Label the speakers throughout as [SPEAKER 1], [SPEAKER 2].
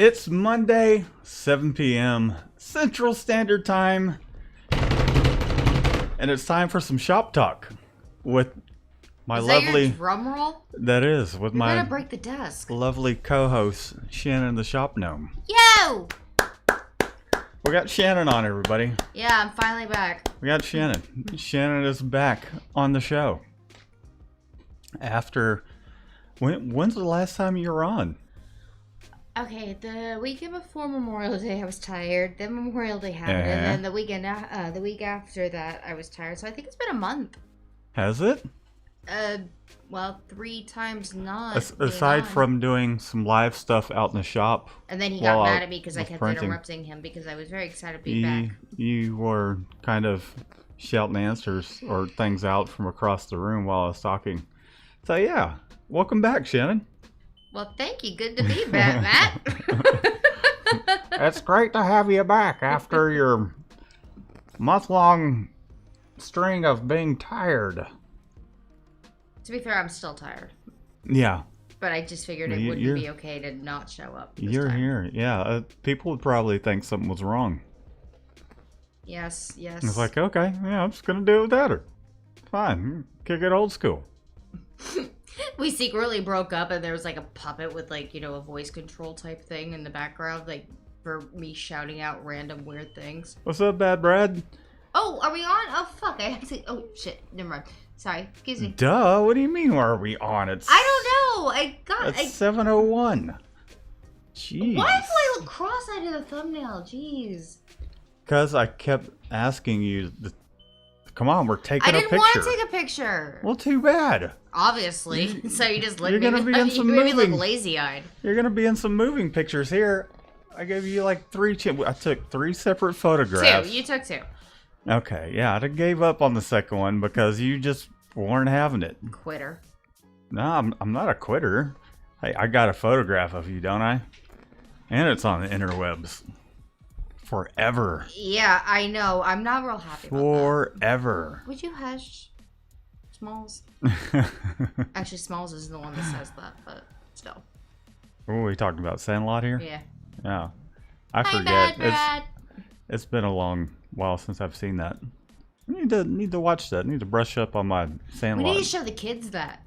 [SPEAKER 1] It's Monday, 7 p.m. Central Standard Time, and it's time for some shop talk with my lovely.
[SPEAKER 2] Is that your drum roll?
[SPEAKER 1] That is with
[SPEAKER 2] You're
[SPEAKER 1] my
[SPEAKER 2] gonna break the desk.
[SPEAKER 1] lovely co-host Shannon the Shop Gnome.
[SPEAKER 2] Yo!
[SPEAKER 1] We got Shannon on, everybody.
[SPEAKER 2] Yeah, I'm finally back.
[SPEAKER 1] We got Shannon. Shannon is back on the show. After when's the last time you were on?
[SPEAKER 2] Okay, the weekend before Memorial Day I was tired. Then Memorial Day happened, and then the week after that I was tired. So I think it's been a month.
[SPEAKER 1] Has it?
[SPEAKER 2] Well, 3 times not.
[SPEAKER 1] Aside from doing some live stuff out in the shop.
[SPEAKER 2] And then he got mad at me because I kept interrupting him because I was very excited to be back.
[SPEAKER 1] You were kind of shouting answers or things out from across the room while I was talking. So yeah, welcome back, Shannon.
[SPEAKER 2] Well, thank you. Good to be back, Matt.
[SPEAKER 1] It's great to have you back after your month-long string of being tired.
[SPEAKER 2] To be fair, I'm still tired.
[SPEAKER 1] Yeah.
[SPEAKER 2] But I just figured it wouldn't be okay to not show up this
[SPEAKER 1] You're
[SPEAKER 2] time.
[SPEAKER 1] here. Yeah. People would probably think something was wrong.
[SPEAKER 2] Yes.
[SPEAKER 1] It's like, okay, yeah, I'm just going to do it without her. Fine. Kick it old school.
[SPEAKER 2] We secretly broke up and there was like a puppet with like, a voice control type thing in the background, like for me shouting out random weird things.
[SPEAKER 1] What's up, Bad Brad?
[SPEAKER 2] Oh, are we on? Oh, fuck. I have to. Oh, shit. Never mind. Sorry. Excuse me.
[SPEAKER 1] Duh. What do you mean, are we on?
[SPEAKER 2] I don't know.
[SPEAKER 1] It's 7:01. Jeez.
[SPEAKER 2] Why do I look cross-eyed in the thumbnail? Jeez.
[SPEAKER 1] Because I kept asking you, come on, we're taking a picture.
[SPEAKER 2] I didn't want to take a picture.
[SPEAKER 1] Well, too bad.
[SPEAKER 2] Obviously. So you just let me look lazy-eyed.
[SPEAKER 1] You're going to be in some moving pictures here. I gave you like 3. I took 3 separate photographs.
[SPEAKER 2] 2. You took 2.
[SPEAKER 1] Okay, yeah, I gave up on the second one because you just weren't having it.
[SPEAKER 2] Quitter.
[SPEAKER 1] No, I'm not a quitter. Hey, I got a photograph of you, don't I? And it's on the interwebs. Forever.
[SPEAKER 2] Yeah, I know. I'm not real happy about that.
[SPEAKER 1] Forever.
[SPEAKER 2] Would you hush, Smalls? Actually, Smalls is the one that says that, but still.
[SPEAKER 1] Oh, we talking about Sandlot here?
[SPEAKER 2] Yeah.
[SPEAKER 1] Yeah. I forget.
[SPEAKER 2] Bad Brad.
[SPEAKER 1] It's been a long while since I've seen that. I need to watch that. I need to brush up on my Sandlot.
[SPEAKER 2] We need to show the kids that.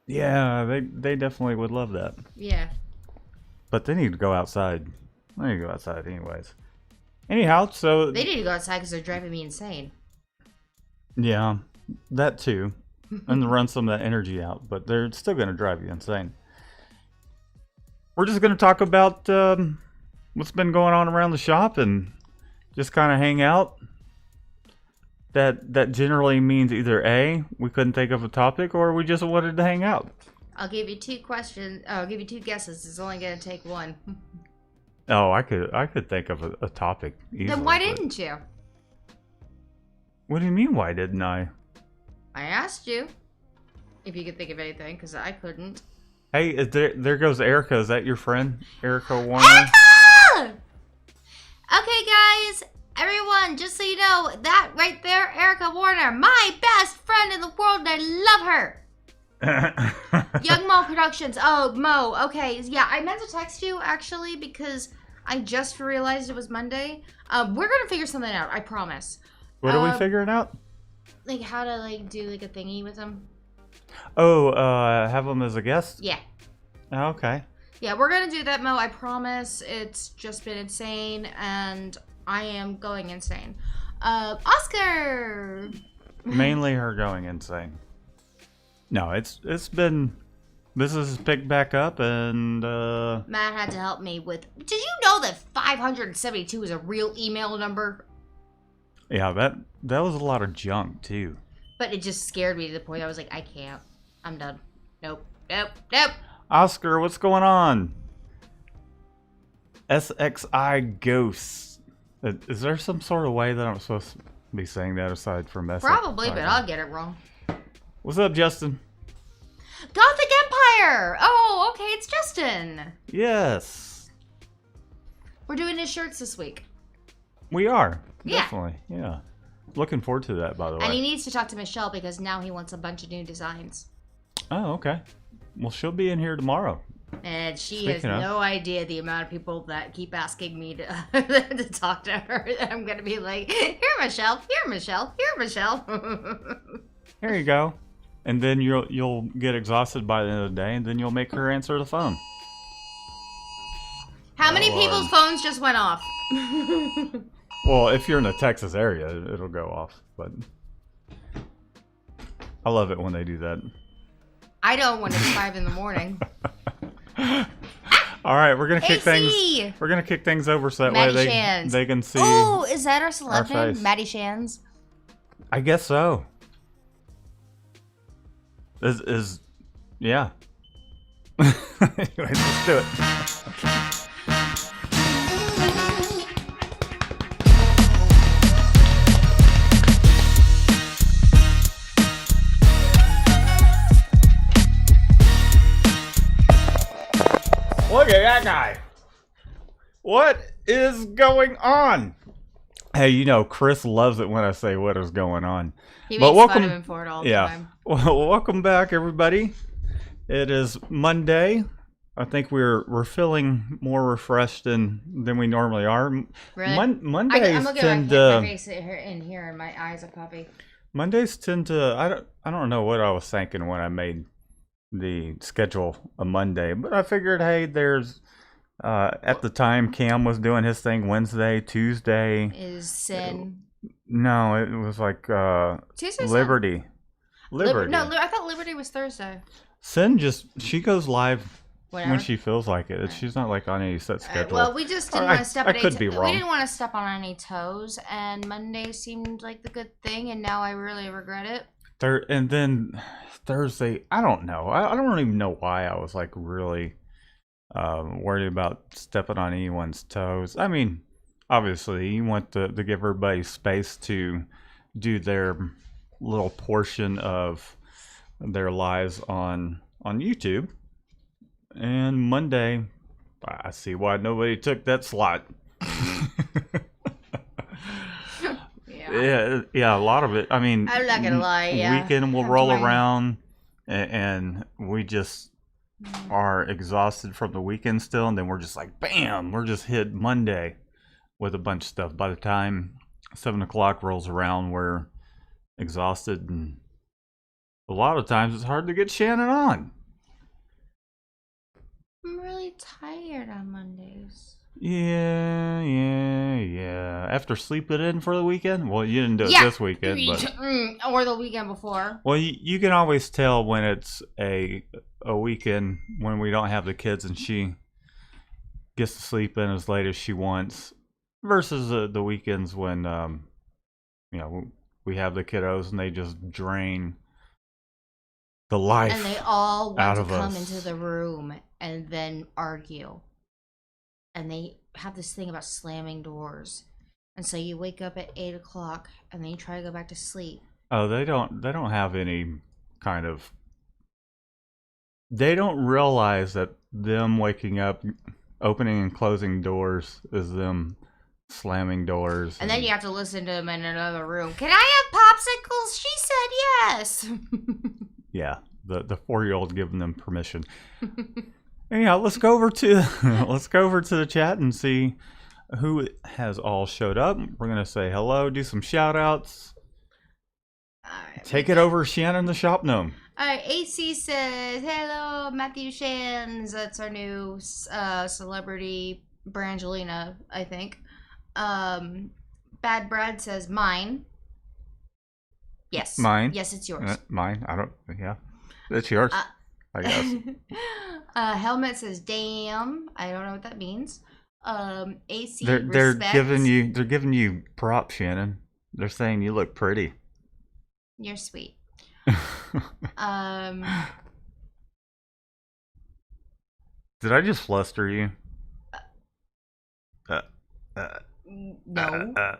[SPEAKER 1] Yeah, they definitely would love that.
[SPEAKER 2] Yeah.
[SPEAKER 1] But they need to go outside. They need to go outside anyways. Anyhow, so...
[SPEAKER 2] They need to go outside because they're driving me insane.
[SPEAKER 1] Yeah, that too. And run some of that energy out. But they're still going to drive you insane. We're just going to talk about what's been going on around the shop and just kind of hang out. That generally means either A, we couldn't think of a topic, or we just wanted to hang out.
[SPEAKER 2] I'll give you 2 questions. I'll give you 2 guesses. It's only going to take 1.
[SPEAKER 1] Oh, I could think of a topic easily.
[SPEAKER 2] Then why didn't you?
[SPEAKER 1] What do you mean, why didn't I?
[SPEAKER 2] I asked you if you could think of anything, because I couldn't.
[SPEAKER 1] Hey, there goes Erica. Is that your friend? Erica Warner?
[SPEAKER 2] Erica! Okay, guys. Everyone, just so you know, that right there, Erica Warner, my best friend in the world, and I love her. Young Mo Productions. Oh, Mo. Okay. Yeah, I meant to text you, actually, because I just realized it was Monday. We're going to figure something out. I promise.
[SPEAKER 1] What are we figuring out?
[SPEAKER 2] Like, how to, do, a thingy with them.
[SPEAKER 1] Oh, have them as a guest?
[SPEAKER 2] Yeah.
[SPEAKER 1] Oh, okay.
[SPEAKER 2] Yeah, we're going to do that, Mo. I promise. It's just been insane, and I am going insane. Oscar!
[SPEAKER 1] Mainly her going insane. No, it's been... Business has picked back up, and
[SPEAKER 2] Matt had to help me with... Did you know that 572 is a real email number?
[SPEAKER 1] Yeah, that was a lot of junk, too.
[SPEAKER 2] But it just scared me to the point I was like, I can't. I'm done. Nope.
[SPEAKER 1] Oscar, what's going on? SXI Ghosts. Is there some sort of way that I'm supposed to be saying that aside from SXI?
[SPEAKER 2] Probably, but I'll get it wrong.
[SPEAKER 1] What's up, Justin?
[SPEAKER 2] Gothic Empire! Oh, okay, it's Justin.
[SPEAKER 1] Yes.
[SPEAKER 2] We're doing his shirts this week.
[SPEAKER 1] We are.
[SPEAKER 2] Yeah.
[SPEAKER 1] Definitely, yeah. Looking forward to that, by the way.
[SPEAKER 2] And he needs to talk to Michelle because now he wants a bunch of new designs.
[SPEAKER 1] Oh, okay. Well, she'll be in here tomorrow.
[SPEAKER 2] And she
[SPEAKER 1] Speaking
[SPEAKER 2] has
[SPEAKER 1] of.
[SPEAKER 2] no idea the amount of people that keep asking me to, to talk to her. I'm going to be like, here, Michelle, here, Michelle, here, Michelle.
[SPEAKER 1] Here you go. And then you'll get exhausted by the end of the day, and then you'll make her answer the phone.
[SPEAKER 2] How many people's phones just went off?
[SPEAKER 1] Well, if you're in the Texas area, it'll go off. But I love it when they do that.
[SPEAKER 2] I don't when it's 5 in the morning.
[SPEAKER 1] All right, we're gonna kick
[SPEAKER 2] AC!
[SPEAKER 1] things. We're gonna kick things over so that
[SPEAKER 2] Maddie
[SPEAKER 1] way
[SPEAKER 2] Shans.
[SPEAKER 1] they can see.
[SPEAKER 2] Oh, is that our celeb
[SPEAKER 1] our
[SPEAKER 2] name?
[SPEAKER 1] face.
[SPEAKER 2] Maddie Shans.
[SPEAKER 1] I guess so. Is yeah. Anyways, let's do it. Look at that guy. What is going on? Hey, you know, Chris loves it when I say what is going on.
[SPEAKER 2] He
[SPEAKER 1] But
[SPEAKER 2] makes
[SPEAKER 1] welcome-
[SPEAKER 2] fun of him for it all the
[SPEAKER 1] Yeah.
[SPEAKER 2] time.
[SPEAKER 1] Well, welcome back, everybody. It is Monday. I think we're feeling more refreshed than we normally are.
[SPEAKER 2] Really?
[SPEAKER 1] Mondays
[SPEAKER 2] I'm looking
[SPEAKER 1] tend
[SPEAKER 2] at my
[SPEAKER 1] to
[SPEAKER 2] face in here, and my eyes are puffy.
[SPEAKER 1] Mondays tend to I don't know what I was thinking when I made the schedule a Monday, but I figured, hey, there's at the time Cam was doing his thing Wednesday, Tuesday.
[SPEAKER 2] Is sin?
[SPEAKER 1] No, it was like
[SPEAKER 2] Tuesday's
[SPEAKER 1] Liberty. Liberty.
[SPEAKER 2] No, I thought Liberty was Thursday.
[SPEAKER 1] Sin she goes live
[SPEAKER 2] Whatever.
[SPEAKER 1] when she feels like it. She's not like on any set schedule.
[SPEAKER 2] Well, we just didn't
[SPEAKER 1] I-
[SPEAKER 2] want to step
[SPEAKER 1] I
[SPEAKER 2] on any
[SPEAKER 1] could be
[SPEAKER 2] we
[SPEAKER 1] wrong.
[SPEAKER 2] didn't want to step on any toes, and Monday seemed like the good thing, and now I really regret it.
[SPEAKER 1] And then Thursday, I don't know. I don't even know why I was like really worried about stepping on anyone's toes. I mean, obviously, you want to give everybody space to do their little portion of their lives on YouTube. And Monday, I see why nobody took that slot. Yeah, a lot of it. I mean,
[SPEAKER 2] I'm not gonna lie, yeah.
[SPEAKER 1] Weekend will
[SPEAKER 2] I'm
[SPEAKER 1] roll
[SPEAKER 2] fine.
[SPEAKER 1] around, and we just are exhausted from the weekend still, and then we're just like, bam, we're just hit Monday with a bunch of stuff. By the time 7 o'clock rolls around, we're exhausted, and a lot of times it's hard to get Shannon on.
[SPEAKER 2] I'm really tired on Mondays.
[SPEAKER 1] Yeah. After sleeping in for the weekend? Well, you didn't do it
[SPEAKER 2] Yeah.
[SPEAKER 1] this weekend, but
[SPEAKER 2] Or the weekend before.
[SPEAKER 1] well, you can always tell when it's a weekend when we don't have the kids and she gets to sleep in as late as she wants, versus the weekends when we have the kiddos and they just drain the life
[SPEAKER 2] And they all want
[SPEAKER 1] out
[SPEAKER 2] to
[SPEAKER 1] of
[SPEAKER 2] come
[SPEAKER 1] us.
[SPEAKER 2] into the room and then argue. And they have this thing about slamming doors. And so you wake up at 8 o'clock and then you try to go back to sleep.
[SPEAKER 1] Oh, they don't have any kind of. They don't realize that them waking up, opening and closing doors is them slamming doors.
[SPEAKER 2] And then you have to listen to them in another room. Can I have popsicles? She said yes.
[SPEAKER 1] Yeah, the 4-year-old giving them permission. Anyhow, let's go over to the chat and see who has all showed up. We're gonna say hello, do some shout outs.
[SPEAKER 2] Alright,
[SPEAKER 1] Take it over, Shannon the Shop Gnome.
[SPEAKER 2] Alright, AC says, hello, Matthew Shans. That's our new celebrity, Brangelina, I think. Bad Brad says, mine. Yes.
[SPEAKER 1] Mine?
[SPEAKER 2] Yes, it's yours.
[SPEAKER 1] Mine? I don't. Yeah, it's yours. I guess.
[SPEAKER 2] Helmet says, damn. I don't know what that means. AC
[SPEAKER 1] They're
[SPEAKER 2] respect.
[SPEAKER 1] giving you props, Shannon. They're saying you look pretty.
[SPEAKER 2] You're sweet.
[SPEAKER 1] Did I just fluster you?
[SPEAKER 2] No.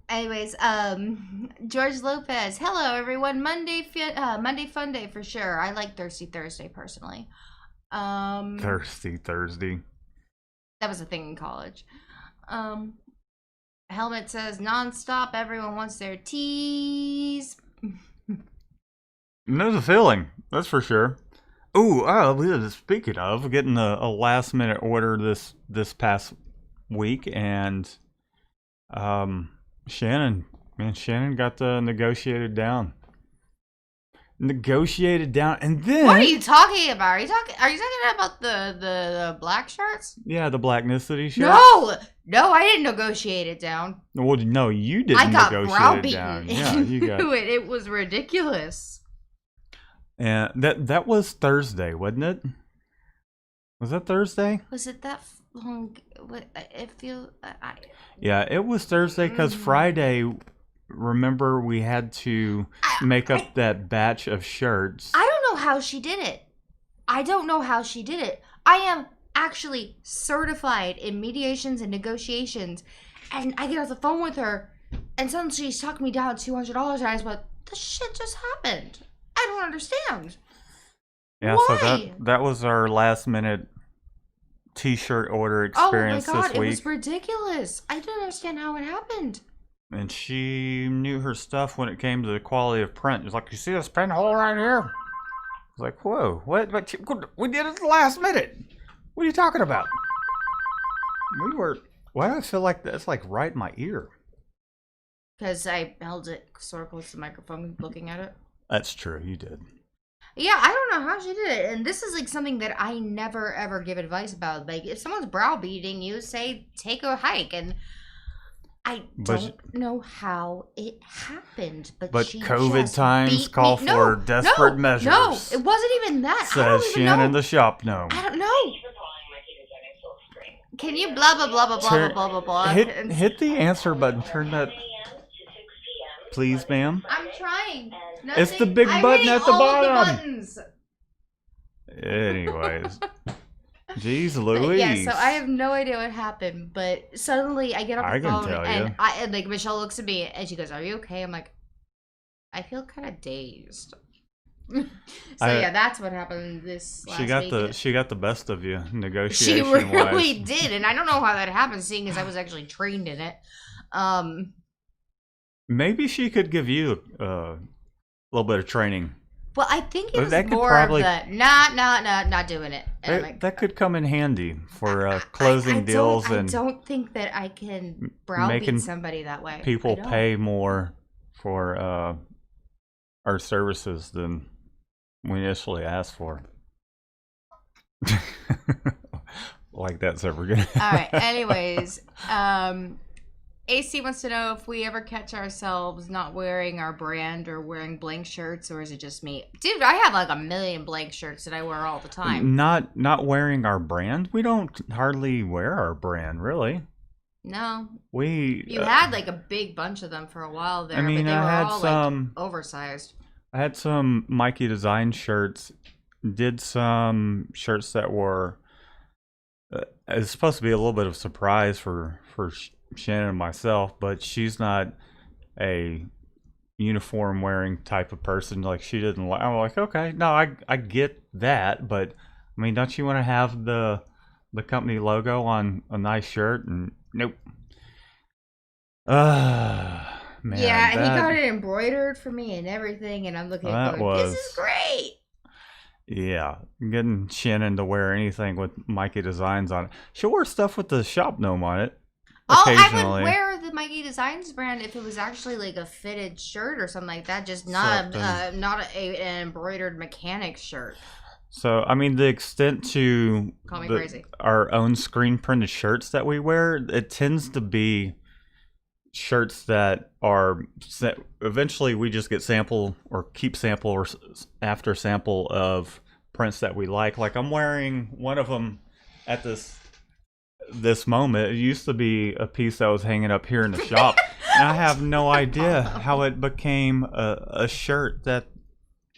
[SPEAKER 2] Anyways, George Lopez. Hello, everyone. Monday fun day for sure. I like Thirsty Thursday personally.
[SPEAKER 1] Thirsty Thursday.
[SPEAKER 2] That was a thing in college. Helmet says nonstop. Everyone wants their teas.
[SPEAKER 1] Knows the feeling. That's for sure. Speaking of getting a last minute order this past week, and Shannon got the negotiated down, and then
[SPEAKER 2] What are you talking about? Are you talking about the black shirts?
[SPEAKER 1] yeah, the blacknicity shirt.
[SPEAKER 2] No, I didn't negotiate it down.
[SPEAKER 1] Well, no, you didn't.
[SPEAKER 2] I got
[SPEAKER 1] negotiate
[SPEAKER 2] browbeaten.
[SPEAKER 1] it down. Yeah, you got
[SPEAKER 2] it. It was ridiculous.
[SPEAKER 1] And that was Thursday, wasn't it? Was that Thursday?
[SPEAKER 2] Was it that long? It feels.
[SPEAKER 1] Yeah, it was Thursday because Friday. Remember, we had to make up that batch of shirts.
[SPEAKER 2] I don't know how she did it. I am actually certified in mediations and negotiations, and I get off the phone with her, and suddenly she's talking me down $200, and I just went, "This shit just happened. I don't understand."
[SPEAKER 1] Yeah,
[SPEAKER 2] Why?
[SPEAKER 1] so that was our last minute T-shirt order experience
[SPEAKER 2] oh my God,
[SPEAKER 1] this week.
[SPEAKER 2] It was ridiculous. I don't understand how it happened.
[SPEAKER 1] And she knew her stuff when it came to the quality of print. It's like, you see this pinhole right here? I was like, whoa, what? We did it at the last minute. What are you talking about? Why do I feel like that's like right in my ear?
[SPEAKER 2] Because I held it sort of close to the microphone looking at it.
[SPEAKER 1] That's true, you did.
[SPEAKER 2] Yeah, I don't know how she did it. And this is like something that I never ever give advice about. Like, if someone's browbeating you, say, take a hike. And I don't know how it happened, but she
[SPEAKER 1] COVID
[SPEAKER 2] just
[SPEAKER 1] times call for desperate measures.
[SPEAKER 2] No, it wasn't even that.
[SPEAKER 1] Says Shannon the shop gnome.
[SPEAKER 2] I don't know. Can you blah blah blah blah blah blah blah blah?
[SPEAKER 1] Hit the answer button. Turn that. Please, ma'am.
[SPEAKER 2] I'm trying.
[SPEAKER 1] It's the big button at the bottom.
[SPEAKER 2] Buttons.
[SPEAKER 1] Anyways. Jeez Louise.
[SPEAKER 2] Yeah, so I have no idea what happened, but suddenly I get off the phone and like Michelle looks at me and she goes, "Are you okay?" I'm like, I feel kind of dazed. Yeah, that's what happened this last week.
[SPEAKER 1] She got the best of you negotiation.
[SPEAKER 2] She really did, and I don't know how that happened, seeing as I was actually trained in it.
[SPEAKER 1] Maybe she could give you a little bit of training.
[SPEAKER 2] Well, I think it was more of the not doing it.
[SPEAKER 1] That could come in handy for closing deals. I
[SPEAKER 2] don't think that I can browbeat somebody that way.
[SPEAKER 1] People pay more for our services than we initially asked for. Like that's ever gonna happen.
[SPEAKER 2] All right. Anyways, AC wants to know if we ever catch ourselves not wearing our brand or wearing blank shirts, or is it just me? Dude, I have like 1,000,000 blank shirts that I wear all the time.
[SPEAKER 1] Not wearing our brand? We don't hardly wear our brand, really.
[SPEAKER 2] No.
[SPEAKER 1] You
[SPEAKER 2] had like a big bunch of them for a while there, but they were all like oversized.
[SPEAKER 1] I had some Mikey Design shirts. Did some shirts that were it's supposed to be a little bit of a surprise for Shannon and myself, but she's not a uniform wearing type of person. Like, she didn't like. I'm like, okay, no, I get that, but I mean, don't you want to have the company logo on a nice shirt? And nope. Man,
[SPEAKER 2] yeah, and he got it embroidered for me and everything, and I'm looking at going, this is great.
[SPEAKER 1] Yeah, getting Shannon to wear anything with Mikey Designs on it. She'll wear stuff with the shop gnome on it.
[SPEAKER 2] Oh, I would wear the Mikey Designs brand if it was actually like a fitted shirt or something like that, just not an embroidered mechanic shirt.
[SPEAKER 1] So, I mean, the extent to
[SPEAKER 2] Call me crazy.
[SPEAKER 1] Our own screen printed shirts that we wear, it tends to be shirts that are eventually we just get sample or keep sample or after sample of prints that we like. Like, I'm wearing one of them at this moment. It used to be a piece that was hanging up here in the shop, and I have no idea how it became a shirt that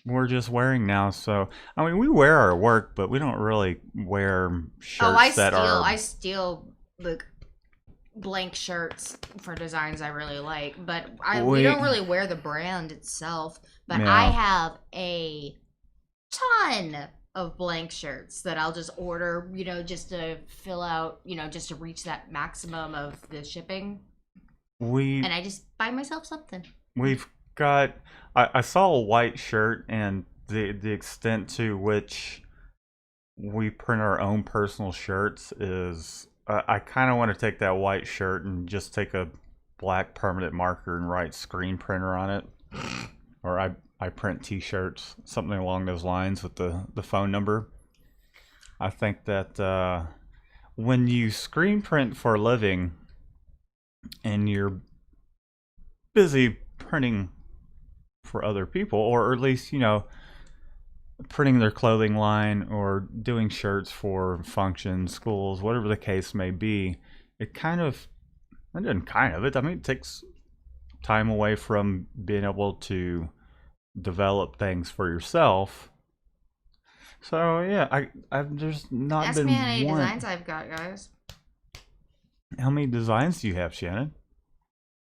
[SPEAKER 1] we're just wearing now. So, I mean, we wear our work, but we don't really wear shirts
[SPEAKER 2] I steal the blank shirts for designs I really like, but we don't really wear the brand itself. But yeah. I have a ton of blank shirts that I'll just order, just to fill out, just to reach that maximum of the shipping. And I just buy myself something.
[SPEAKER 1] We've got, I saw a white shirt, and the extent to which we print our own personal shirts is I kind of want to take that white shirt and just take a black permanent marker and write screen printer on it. Or I print t-shirts, something along those lines with the phone number. I think that when you screen print for a living and you're busy printing for other people, or at least, printing their clothing line or doing shirts for functions, schools, whatever the case may be, it takes time away from being able to develop things for yourself. So yeah, I've just not
[SPEAKER 2] Ask
[SPEAKER 1] been
[SPEAKER 2] me how many
[SPEAKER 1] one.
[SPEAKER 2] designs I've got, guys.
[SPEAKER 1] How many designs do you have, Shannon?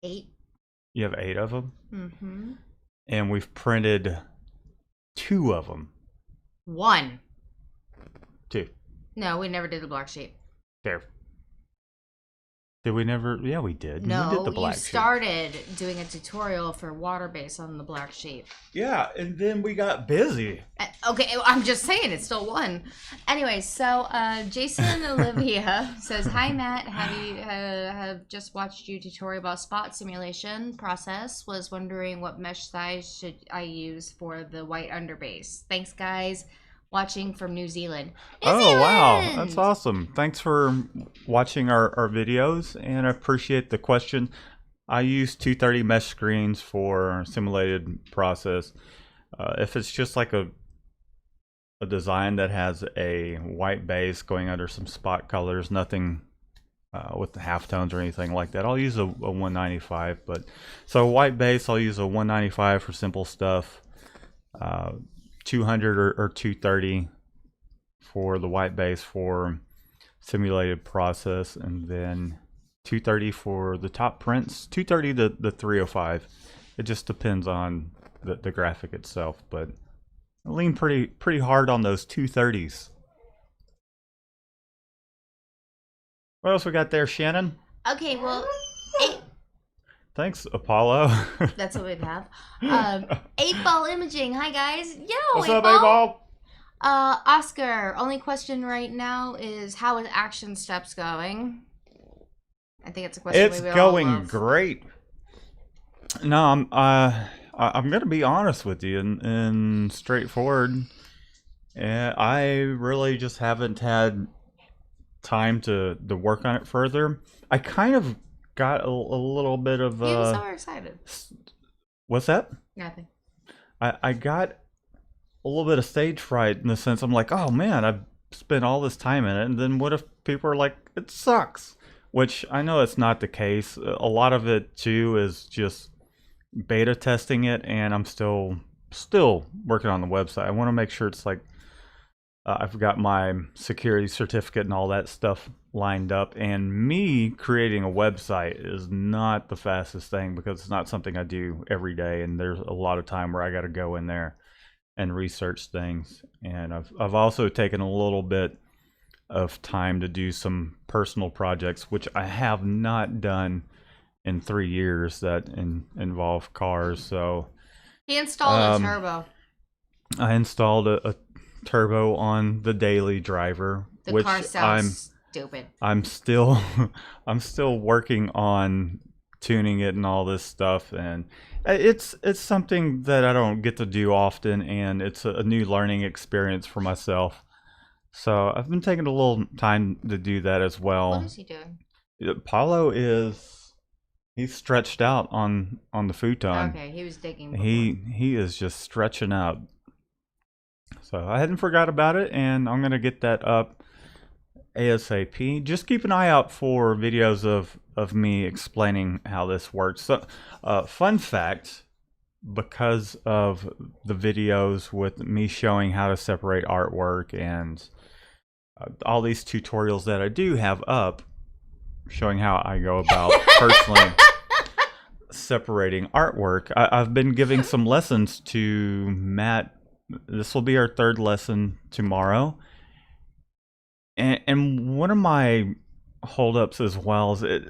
[SPEAKER 2] 8.
[SPEAKER 1] You have 8 of them?
[SPEAKER 2] Mm-hmm.
[SPEAKER 1] And we've printed 2 of them.
[SPEAKER 2] 1.
[SPEAKER 1] 2.
[SPEAKER 2] No, we never did the black sheep.
[SPEAKER 1] There. Did we never? Yeah, we did.
[SPEAKER 2] No,
[SPEAKER 1] we did the black
[SPEAKER 2] you
[SPEAKER 1] sheep.
[SPEAKER 2] started doing a tutorial for water base on the black sheep.
[SPEAKER 1] Yeah, and then we got busy.
[SPEAKER 2] Okay, I'm just saying it's still 1. Anyway, so Jason Olivia says, "Hi Matt, have just watched your tutorial about spot simulation process. Was wondering what mesh size should I use for the white underbase. Thanks, guys." Watching from New Zealand.
[SPEAKER 1] Oh, wow. That's awesome. Thanks for watching our videos, and I appreciate the question. I use 230 mesh screens for simulated process. If it's just like a design that has a white base going under some spot colors, nothing with the halftones or anything like that, I'll use a 195. But so white base, I'll use a 195 for simple stuff. 200 or 230 for the white base for simulated process, and then 230 for the top prints, 230 to the 305. It just depends on the graphic itself, but I lean pretty hard on those 230s. What else we got there, Shannon?
[SPEAKER 2] Okay, well,
[SPEAKER 1] Thanks, Apollo.
[SPEAKER 2] that's what we have. 8-ball imaging. Hi guys. Yo,
[SPEAKER 1] What's up, 8-ball?
[SPEAKER 2] Oscar. Only question right now is how is action steps going? I think it's a question.
[SPEAKER 1] It's going great. No, I'm gonna be honest with you and straightforward. And I really just haven't had time to work on it further. I kind of got a little bit of
[SPEAKER 2] You were so excited.
[SPEAKER 1] What's that?
[SPEAKER 2] Nothing.
[SPEAKER 1] I got a little bit of stage fright in the sense I'm like, oh man, I've spent all this time in it, and then what if people are like, it sucks? Which I know it's not the case. A lot of it too is just beta testing it, and I'm still working on the website. I want to make sure it's like I've got my security certificate and all that stuff lined up, and me creating a website is not the fastest thing because it's not something I do every day, and there's a lot of time where I got to go in there and research things. And I've also taken a little bit of time to do some personal projects, which I have not done in 3 years that involve cars. So
[SPEAKER 2] He installed a turbo.
[SPEAKER 1] I installed a turbo on the daily driver,
[SPEAKER 2] The
[SPEAKER 1] which
[SPEAKER 2] car sounds stupid.
[SPEAKER 1] I'm still working on tuning it and all this stuff, and it's something that I don't get to do often, and it's a new learning experience for myself. So I've been taking a little time to do that as well.
[SPEAKER 2] What is he doing?
[SPEAKER 1] Paulo he's stretched out on the futon.
[SPEAKER 2] Okay, he was digging before.
[SPEAKER 1] He is just stretching out. So I hadn't forgot about it, and I'm gonna get that up ASAP. Just keep an eye out for videos of me explaining how this works. So, fun fact, because of the videos with me showing how to separate artwork and all these tutorials that I do have up, showing how I go about personally separating artwork, I've been giving some lessons to Matt. This will be our 3rd lesson tomorrow. And one of my holdups as well is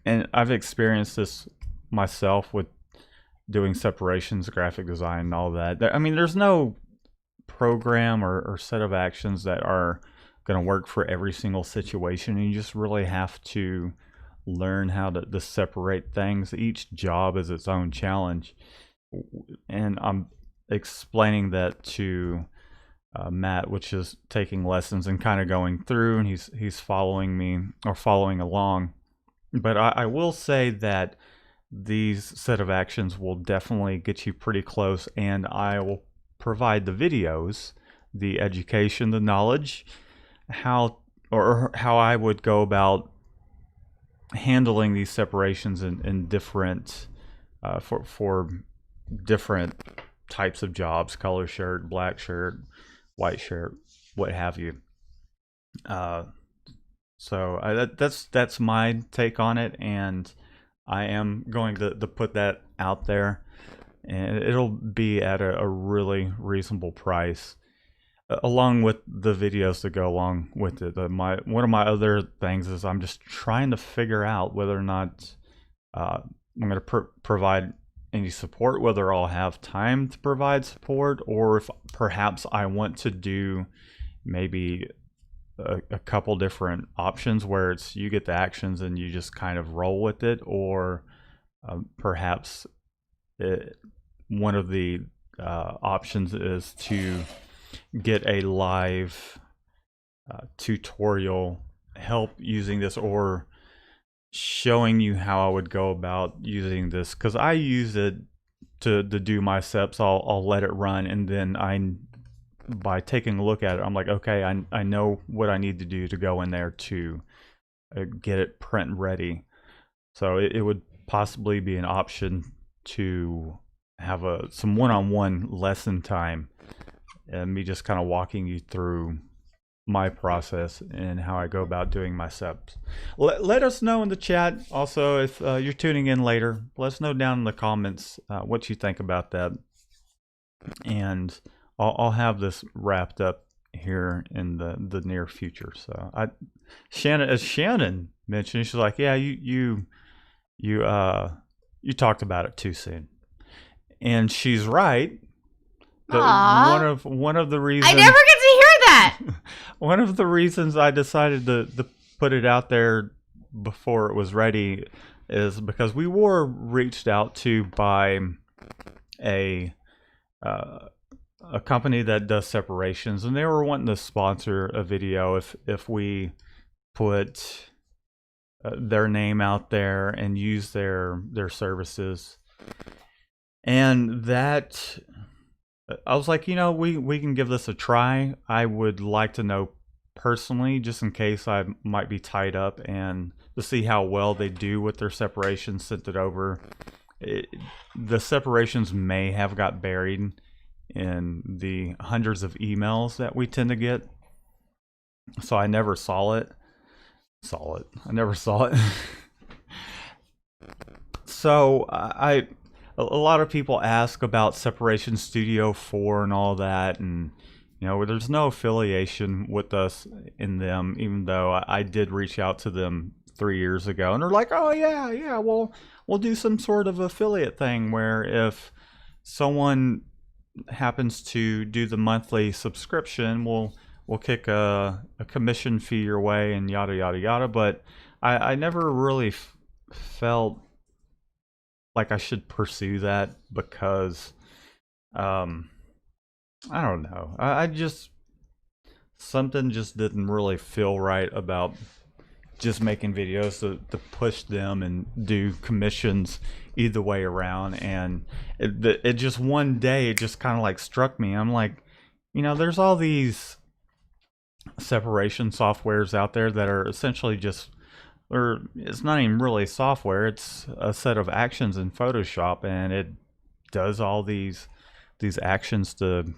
[SPEAKER 1] and I've experienced this myself with doing separations, graphic design, and all that. I mean, there's no program or set of actions that are going to work for every single situation. You just really have to learn how to separate things. Each job is its own challenge. And I'm explaining that to Matt, which is taking lessons and kind of going through, and he's following me or following along. But I will say that these set of actions will definitely get you pretty close, and I will provide the videos, the education, the knowledge, how I would go about handling these separations in different for different types of jobs: color shirt, black shirt, white shirt, what have you. So that's my take on it, and I am going to put that out there, and it'll be at a really reasonable price, along with the videos that go along with it. One of my other things is I'm just trying to figure out whether or not I'm going to provide any support, whether I'll have time to provide support, or if perhaps I want to do maybe a couple different options where it's you get the actions and you just kind of roll with it, or perhaps one of the options is to get a live tutorial help using this, or showing you how I would go about using this, because I use it to do my steps. I'll let it run, and then by taking a look at it, I'm like, okay, I know what I need to do to go in there to get it print ready. So it would possibly be an option to have some one-on-one lesson time, and me just kind of walking you through my process and how I go about doing my steps. Let us know in the chat. Also, if you're tuning in later, let us know down in the comments what you think about that. And I'll have this wrapped up here in the near future. So as Shannon mentioned, she's like, yeah, you talked about it too soon. And she's right. One of the reasons
[SPEAKER 2] I never get to hear that.
[SPEAKER 1] One of the reasons I decided to put it out there before it was ready is because we were reached out to by a company that does separations, and they were wanting to sponsor a video if we put their name out there and use their services. And that, I was like, we can give this a try. I would like to know personally, just in case I might be tied up, and to see how well they do with their separations. Sent it over. The separations may have got buried in the hundreds of emails that we tend to get, so I never saw it. I never saw it. So a lot of people ask about Separation Studio 4 and all that, and there's no affiliation with us in them, even though I did reach out to them 3 years ago, and they're like, oh yeah, we'll do some sort of affiliate thing where if someone happens to do the monthly subscription, we'll kick a commission fee your way, and yada yada yada. But I never really felt like I should pursue that, because I don't know, I just, something just didn't really feel right about just making videos to push them and do commissions either way around. And it just one day it just kind of like struck me. I'm like, there's all these separation softwares out there that are essentially just, or it's not even really software, it's a set of actions in Photoshop, and it does all these actions to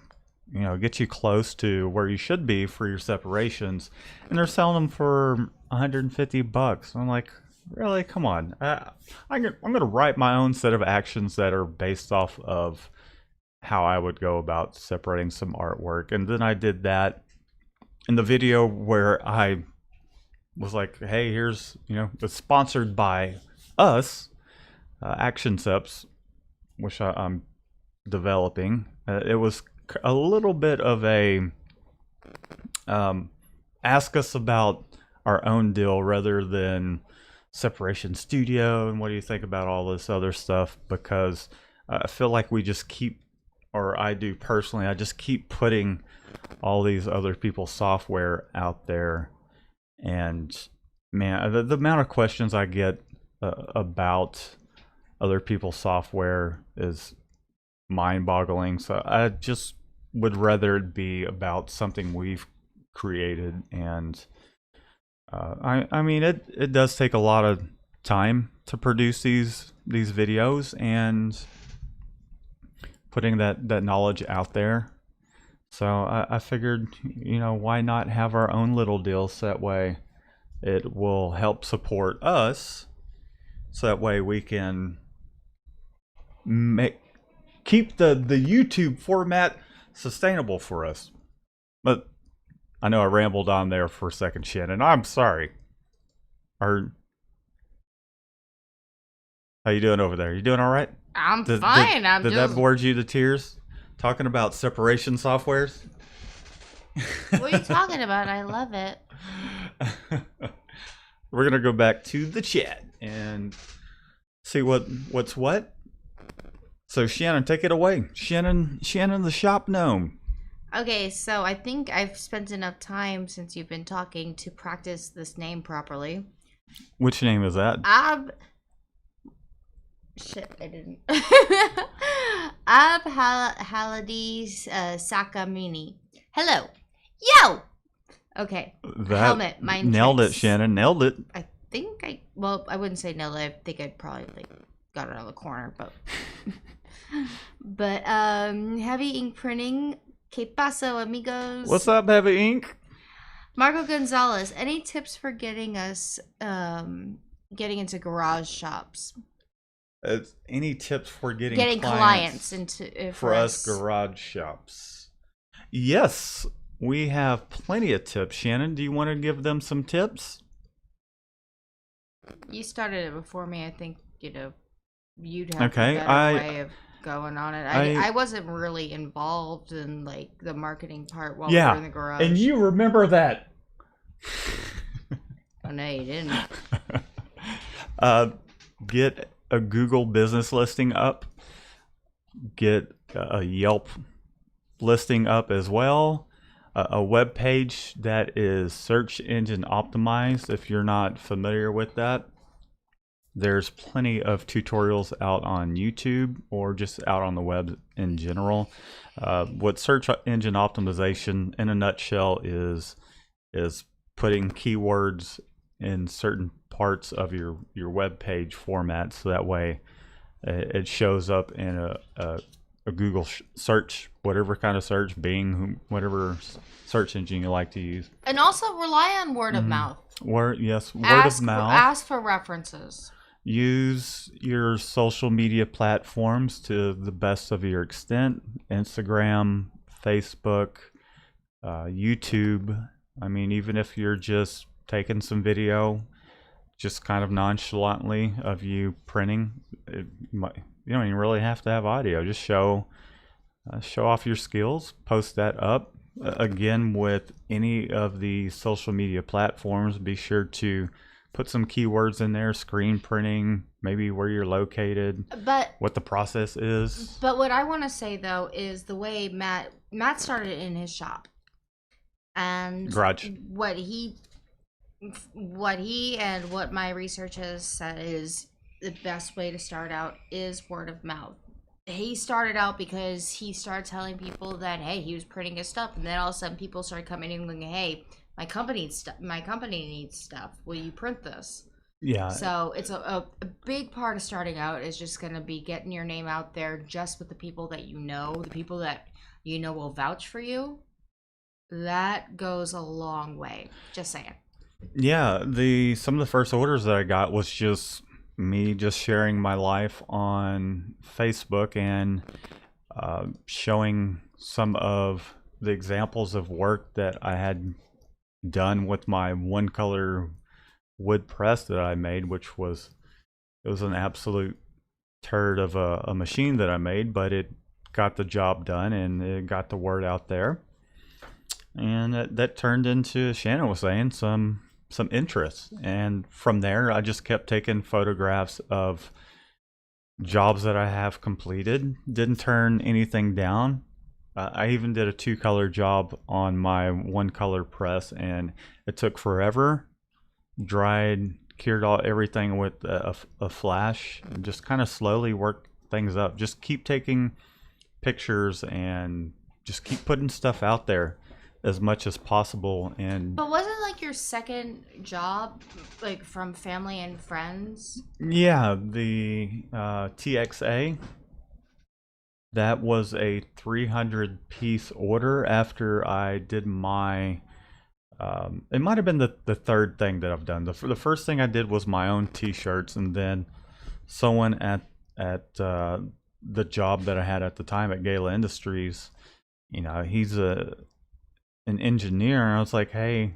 [SPEAKER 1] get you close to where you should be for your separations, and they're selling them for $150. I'm like, really? Come on. I'm gonna write my own set of actions that are based off of how I would go about separating some artwork. And then I did that in the video where I was like, hey, here's, it's sponsored by us, Action Steps, which I'm developing. It was a little bit of a ask us about our own deal rather than Separation Studio and what do you think about all this other stuff, because I feel like we just keep, or I do personally, I just keep putting all these other people's software out there, and man, the amount of questions I get about other people's software is mind-boggling. So I just would rather it be about something we've created. And I mean, it does take a lot of time to produce these videos and putting that knowledge out there. So I figured, you know, why not have our own little deal, so that way it will help support us, so that way we can keep the YouTube format sustainable for us. But I know I rambled on there for a second, Shannon. I'm sorry. How you doing over there? You doing all right?
[SPEAKER 2] I'm fine.
[SPEAKER 1] Did that bore you to tears? Talking about separation softwares?
[SPEAKER 2] What are you talking about? I love it.
[SPEAKER 1] We're going to go back to the chat and see what's what. So Shannon, take it away. Shannon the shop gnome.
[SPEAKER 2] Okay, so I think I've spent enough time since you've been talking to practice this name properly.
[SPEAKER 1] Which name is that?
[SPEAKER 2] Shit, I didn't. Haladi Sakamini. Hello. Yo! Okay. Helmet. Mind
[SPEAKER 1] nailed
[SPEAKER 2] tricks.
[SPEAKER 1] it, Shannon. Nailed it.
[SPEAKER 2] I think I wouldn't say nailed it. I think I'd probably got it on the corner, but heavy ink printing. Que paso, amigos?
[SPEAKER 1] What's up, Heavy Ink?
[SPEAKER 2] Marco Gonzalez. Any tips for getting us getting into garage shops?
[SPEAKER 1] Any tips for getting
[SPEAKER 2] clients into
[SPEAKER 1] for us garage shops? Yes, we have plenty of tips. Shannon, do you want to give them some tips?
[SPEAKER 2] You started it before me. I think you'd have a better way of going on it. I wasn't really involved in like the marketing part while we were in the garage.
[SPEAKER 1] And you remember that.
[SPEAKER 2] Oh no, you didn't.
[SPEAKER 1] Get a Google business listing up. Get a Yelp listing up as well. A web page that is search engine optimized. If you're not familiar with that, there's plenty of tutorials out on YouTube or just out on the web in general. What search engine optimization in a nutshell is putting keywords in certain parts of your web page format, so that way it shows up in a Google search, whatever kind of search, Bing, whatever search engine you like to use.
[SPEAKER 2] And also rely on word of mouth.
[SPEAKER 1] Word of mouth.
[SPEAKER 2] Ask for references.
[SPEAKER 1] Use your social media platforms to the best of your extent. Instagram, Facebook, YouTube. I mean, even if you're just taking some video, just kind of nonchalantly of you printing, you don't even really have to have audio. Just show off your skills. Post that up. Again, with any of the social media platforms, be sure to put some keywords in there, screen printing, maybe where you're located, what the process is.
[SPEAKER 2] But what I want to say though is the way Matt started in his shop, and
[SPEAKER 1] garage.
[SPEAKER 2] What he and what my research has said is the best way to start out is word of mouth. He started out because he started telling people that, hey, he was printing his stuff, and then all of a sudden people started coming in and going, hey, my company needs stuff. Will you print this?
[SPEAKER 1] Yeah.
[SPEAKER 2] So it's a big part of starting out is just going to be getting your name out there just with the people that you know, the people that you know will vouch for you. That goes a long way. Just saying.
[SPEAKER 1] Yeah, some of the first orders that I got was just me just sharing my life on Facebook and showing some of the examples of work that I had done with my one color wood press that I made, which was an absolute turd of a machine that I made, but it got the job done, and it got the word out there. And that turned into, Shannon was saying, some interest. And from there, I just kept taking photographs of jobs that I have completed. Didn't turn anything down. I even did a 2-color job on my 1-color press, and it took forever. Dried, cured everything with a flash, and just kind of slowly worked things up. Just keep taking pictures and just keep putting stuff out there as much as possible. And
[SPEAKER 2] But was it like your second job, like from family and friends?
[SPEAKER 1] yeah, the TXA, that was a 300-piece order after I did my it might have been the third thing that I've done. The first thing I did was my own t-shirts, and then someone at the job that I had at the time at Gala Industries, he's an engineer, and I was like, hey,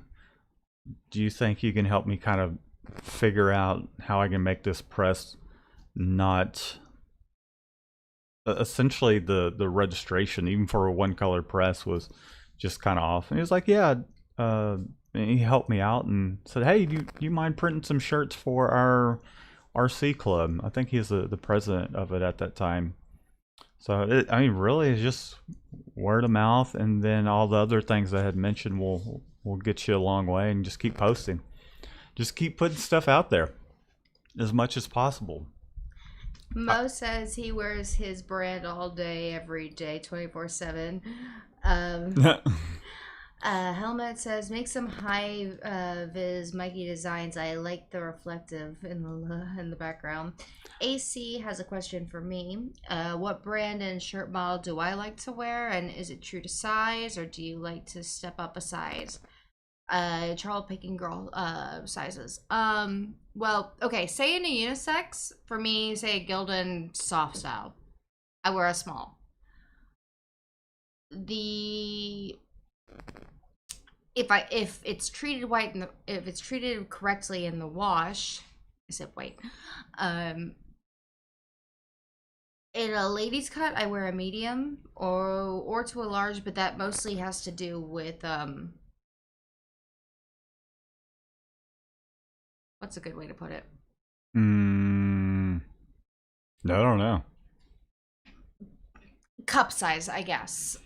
[SPEAKER 1] do you think you can help me kind of figure out how I can make this press not essentially the registration, even for a 1-color press, was just kind of off. And he was like, yeah. And he helped me out and said, hey, do you mind printing some shirts for our RC club? I think he's the president of it at that time. So really, it's just word of mouth, and then all the other things I had mentioned will get you a long way. And just keep posting, just keep putting stuff out there as much as possible.
[SPEAKER 2] Mo says he wears his brand all day, every day, 24/7. Helmet says, make some high vis Mikey designs. I like the reflective in the background. AC has a question for me. What brand and shirt model do I like to wear, and is it true to size, or do you like to step up a size? Charles picking girl sizes. Well, okay, say in a unisex, for me, say a Gildan soft style, I wear a small. If it's treated white if it's treated correctly in the wash, I said white. In a ladies cut, I wear a medium or to a large, but that mostly has to do with what's a good way to put it?
[SPEAKER 1] I don't know.
[SPEAKER 2] Cup size, I guess.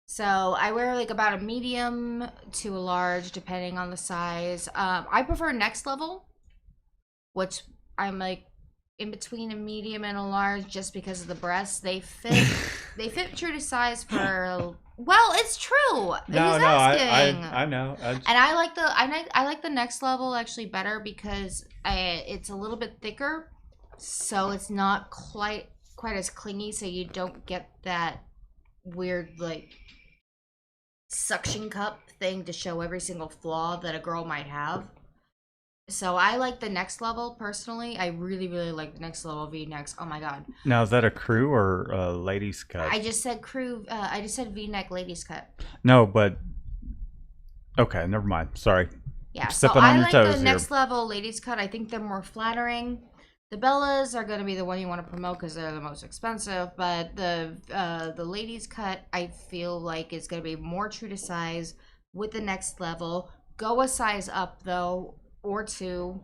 [SPEAKER 2] So I wear like about a medium to a large, depending on the size. I prefer next level, which I'm like in between a medium and a large, just because of the breasts. They fit true to size for. Well, it's true.
[SPEAKER 1] I know.
[SPEAKER 2] And I like the next level actually better because it's a little bit thicker, so it's not quite as clingy, so you don't get that weird like suction cup thing to show every single flaw that a girl might have. So I like the next level personally. I really, really like the next level V-necks. Oh my god.
[SPEAKER 1] Now, is that a crew or a ladies cut?
[SPEAKER 2] I just said crew. I just said V-neck ladies cut.
[SPEAKER 1] No, but okay, never mind. Sorry.
[SPEAKER 2] Yeah,
[SPEAKER 1] Stepping
[SPEAKER 2] so
[SPEAKER 1] on
[SPEAKER 2] I
[SPEAKER 1] your
[SPEAKER 2] like
[SPEAKER 1] toes
[SPEAKER 2] the
[SPEAKER 1] here.
[SPEAKER 2] next level ladies cut. I think they're more flattering. The Bellas are going to be the one you want to promote because they're the most expensive, but the ladies cut I feel like is going to be more true to size with the next level. Go a size up though, or two,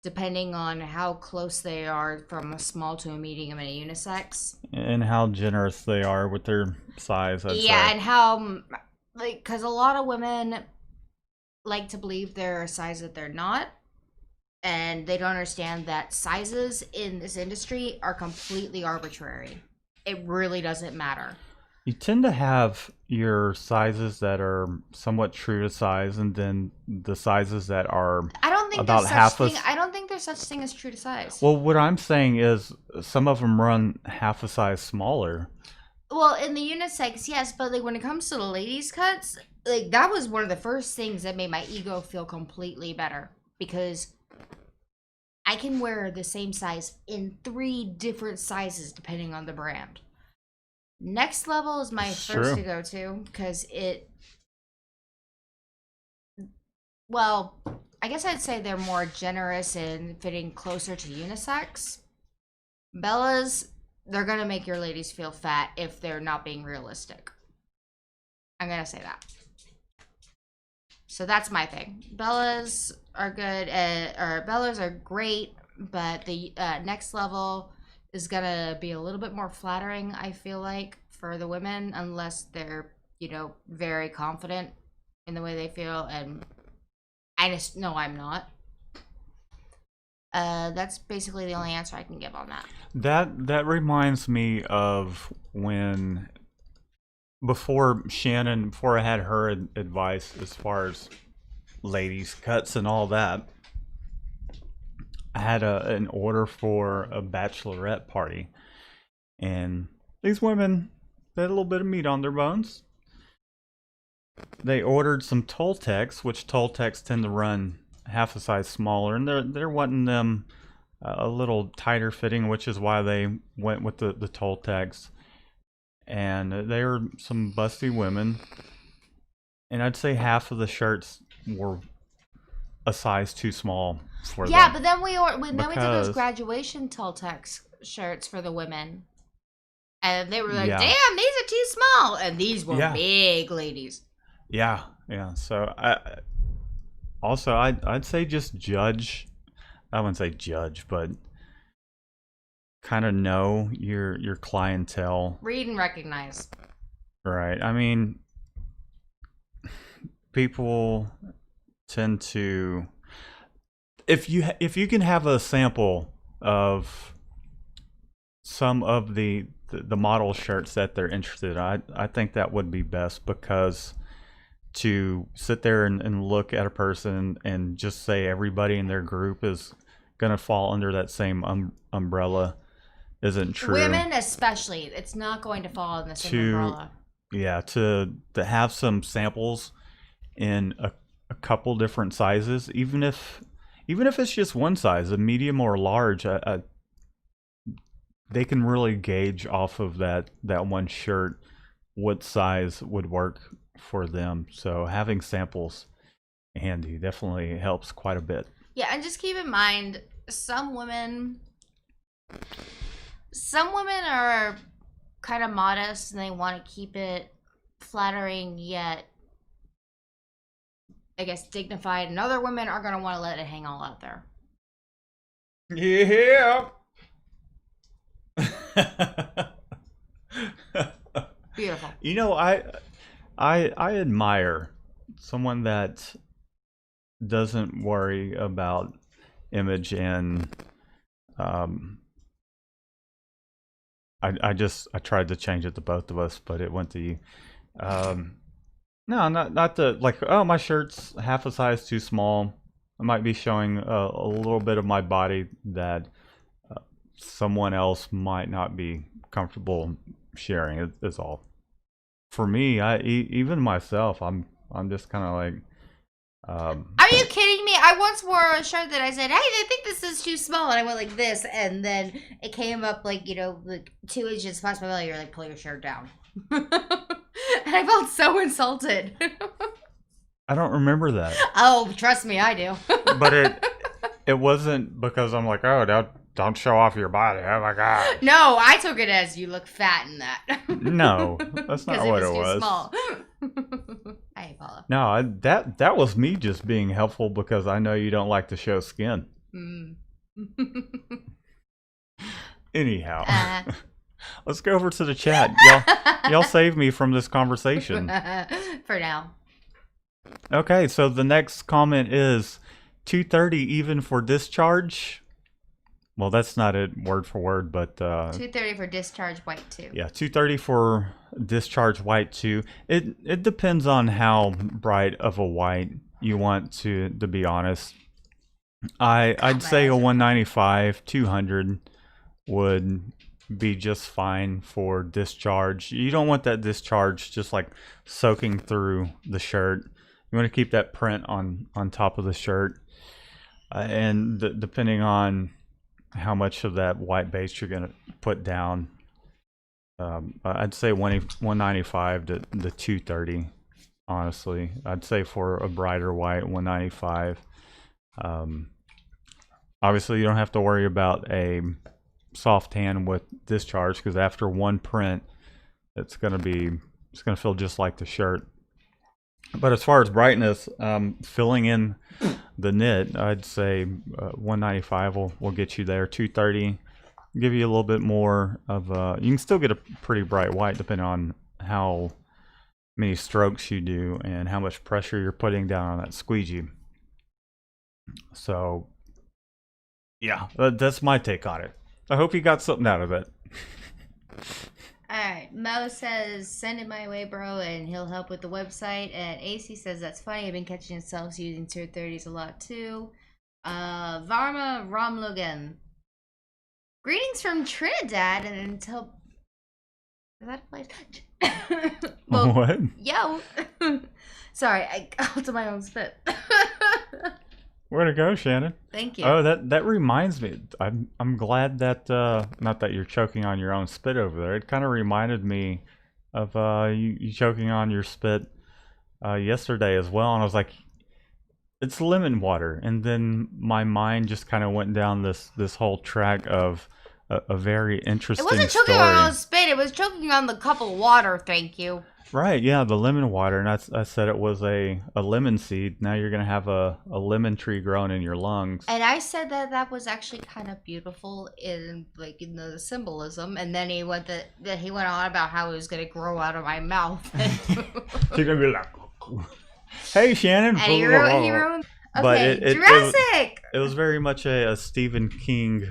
[SPEAKER 2] depending on how close they are from a small to a medium and a unisex.
[SPEAKER 1] And how generous they are with their size. I'd say.
[SPEAKER 2] And how, like, because a lot of women like to believe they're a size that they're not. And they don't understand that sizes in this industry are completely arbitrary. It really doesn't matter.
[SPEAKER 1] You tend to have your sizes that are somewhat true to size, and then the sizes that are about half a...
[SPEAKER 2] I don't think there's such thing as true to size.
[SPEAKER 1] Well, what I'm saying is some of them run half a size smaller.
[SPEAKER 2] Well, in the unisex, yes, but like when it comes to the ladies' cuts, like that was one of the first things that made my ego feel completely better, because I can wear the same size in 3 different sizes depending on the brand. Next level is my first to go to because it. Well, I guess I'd say they're more generous in fitting closer to unisex. Bellas, they're gonna make your ladies feel fat if they're not being realistic. I'm gonna say that. So that's my thing. Bellas are good, or Bellas are great, but the next level is gonna be a little bit more flattering, I feel like, for the women, unless they're, you know, very confident in the way they feel, and I just know I'm not. That's basically the only answer I can give on that.
[SPEAKER 1] That reminds me of when before I had her advice as far as ladies cuts and all that. I had an order for a bachelorette party, and these women they had a little bit of meat on their bones. They ordered some Toltecs, which Toltecs tend to run half a size smaller, and they're wanting them a little tighter fitting, which is why they went with the Toltecs. And they were some busty women, and I'd say half of the shirts were a size too small for them.
[SPEAKER 2] Yeah, but then we did those graduation Toltecs shirts for the women, and they were like, "Damn, these are too small," and these were big ladies.
[SPEAKER 1] Yeah. So I'd say just judge. I wouldn't say judge, but kind of know your clientele.
[SPEAKER 2] Read and recognize.
[SPEAKER 1] Right. I mean, people tend to, if you can have a sample of some of the model shirts that they're interested in, I think that would be best, because to sit there and look at a person and just say everybody in their group is going to fall under that same umbrella isn't true.
[SPEAKER 2] Women especially, it's not going to fall in the same umbrella.
[SPEAKER 1] Yeah, to have some samples in a couple different sizes, even if it's just one size, a medium or large, they can really gauge off of that one shirt what size would work for them. So having samples handy definitely helps quite a bit.
[SPEAKER 2] Yeah, and just keep in mind, some women are kind of modest and they want to keep it flattering yet, I guess, dignified, and other women are going to want to let it hang all out there.
[SPEAKER 1] Yeah.
[SPEAKER 2] Beautiful.
[SPEAKER 1] You know, I admire someone that doesn't worry about image, and I tried to change it to both of us, but it went to you. No, not the like, oh, my shirt's half a size too small. I might be showing a little bit of my body that someone else might not be comfortable sharing. Is all. For me, even myself, I'm just kind of like.
[SPEAKER 2] Are you kidding me? I once wore a shirt that I said, "Hey, I think this is too small," and I went like this, and then it came up like, you know, like 2 inches past my belly. You're like, pull your shirt down, and I felt so insulted.
[SPEAKER 1] I don't remember that.
[SPEAKER 2] Oh, trust me, I do.
[SPEAKER 1] But it wasn't because I'm like, oh, don't show off your body. Oh my god.
[SPEAKER 2] No, I took it as you look fat in that.
[SPEAKER 1] No, that's not what it was.
[SPEAKER 2] Too small. Hey, Paula.
[SPEAKER 1] No, that was me just being helpful because I know you don't like to show skin. Anyhow, let's go over to the chat. Y'all save me from this conversation.
[SPEAKER 2] For now.
[SPEAKER 1] Okay, so the next comment is 230 even for discharge. Well, that's not it word for word, but
[SPEAKER 2] 230 for discharge white 2.
[SPEAKER 1] Yeah, 230 for discharge white 2. It depends on how bright of a white you want to be honest. I'd say a 195, 200 would be just fine for discharge. You don't want that discharge just like soaking through the shirt. You want to keep that print on top of the shirt. And depending on how much of that white base you're going to put down, I'd say 195 to the 230. Honestly, I'd say for a brighter white, 195. Obviously, you don't have to worry about a soft tan with discharge, because after one print, it's gonna feel just like the shirt. But as far as brightness, filling in the knit, I'd say 195 will get you there. 230 give you a little bit more of you can still get a pretty bright white depending on how many strokes you do and how much pressure you're putting down on that squeegee. So yeah, that's my take on it. I hope you got something out of it.
[SPEAKER 2] Alright, Mo says, send it my way, bro, and he'll help with the website. And AC says, that's funny. I've been catching myself using tier 30s a lot, too. Varma Romlugan. Greetings from Trinidad, and until... Is that a place? Well,
[SPEAKER 1] what?
[SPEAKER 2] Yo. Sorry, I got to my own spit.
[SPEAKER 1] Where to go, Shannon?
[SPEAKER 2] Thank you.
[SPEAKER 1] Oh, that reminds me. I'm glad that not that you're choking on your own spit over there. It kind of reminded me of you choking on your spit yesterday as well, and I was like, it's lemon water, and then my mind just kind of went down this whole track of a very interesting
[SPEAKER 2] It wasn't choking on my own spit. It was choking on the cup of water. Thank you.
[SPEAKER 1] Right, yeah, the lemon water, and I said it was a lemon seed. Now you're gonna have a lemon tree growing in your lungs.
[SPEAKER 2] And I said that was actually kind of beautiful in the symbolism. And then he went on about how it was gonna grow out of my mouth.
[SPEAKER 1] You're gonna be like, "Hey, Shannon."
[SPEAKER 2] And he ruined. Okay,
[SPEAKER 1] but
[SPEAKER 2] Jurassic.
[SPEAKER 1] It was very much a Stephen King.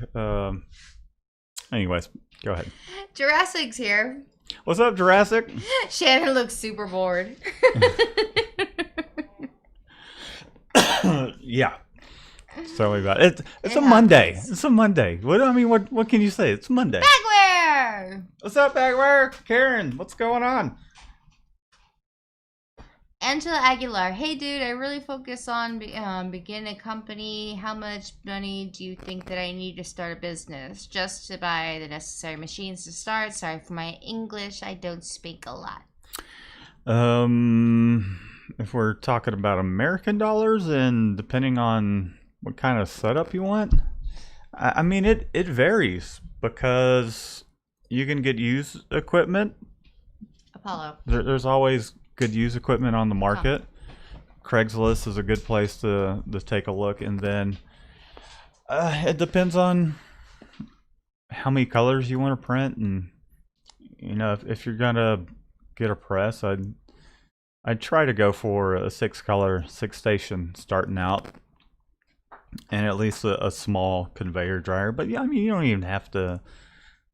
[SPEAKER 1] Anyways, go ahead.
[SPEAKER 2] Jurassic's here.
[SPEAKER 1] What's up, Jurassic?
[SPEAKER 2] Shannon looks super bored.
[SPEAKER 1] Yeah. Tell me about it. It's a Monday. It's a Monday. What can you say? It's Monday.
[SPEAKER 2] Bagware!
[SPEAKER 1] What's up, Bagware? Karen, what's going on?
[SPEAKER 2] Angela Aguilar. Hey, dude, I really focus on begin a company. How much money do you think that I need to start a business? Just to buy the necessary machines to start. Sorry for my English. I don't speak a lot.
[SPEAKER 1] If we're talking about American dollars and depending on what kind of setup you want, I mean, it varies because you can get used equipment.
[SPEAKER 2] Apollo.
[SPEAKER 1] There's always good used equipment on the market. Craigslist is a good place to take a look, and then it depends on how many colors you want to print, and if you're gonna get a press, I'd try to go for a 6-color 6-station starting out, and at least a small conveyor dryer. But yeah, I mean, you don't even have to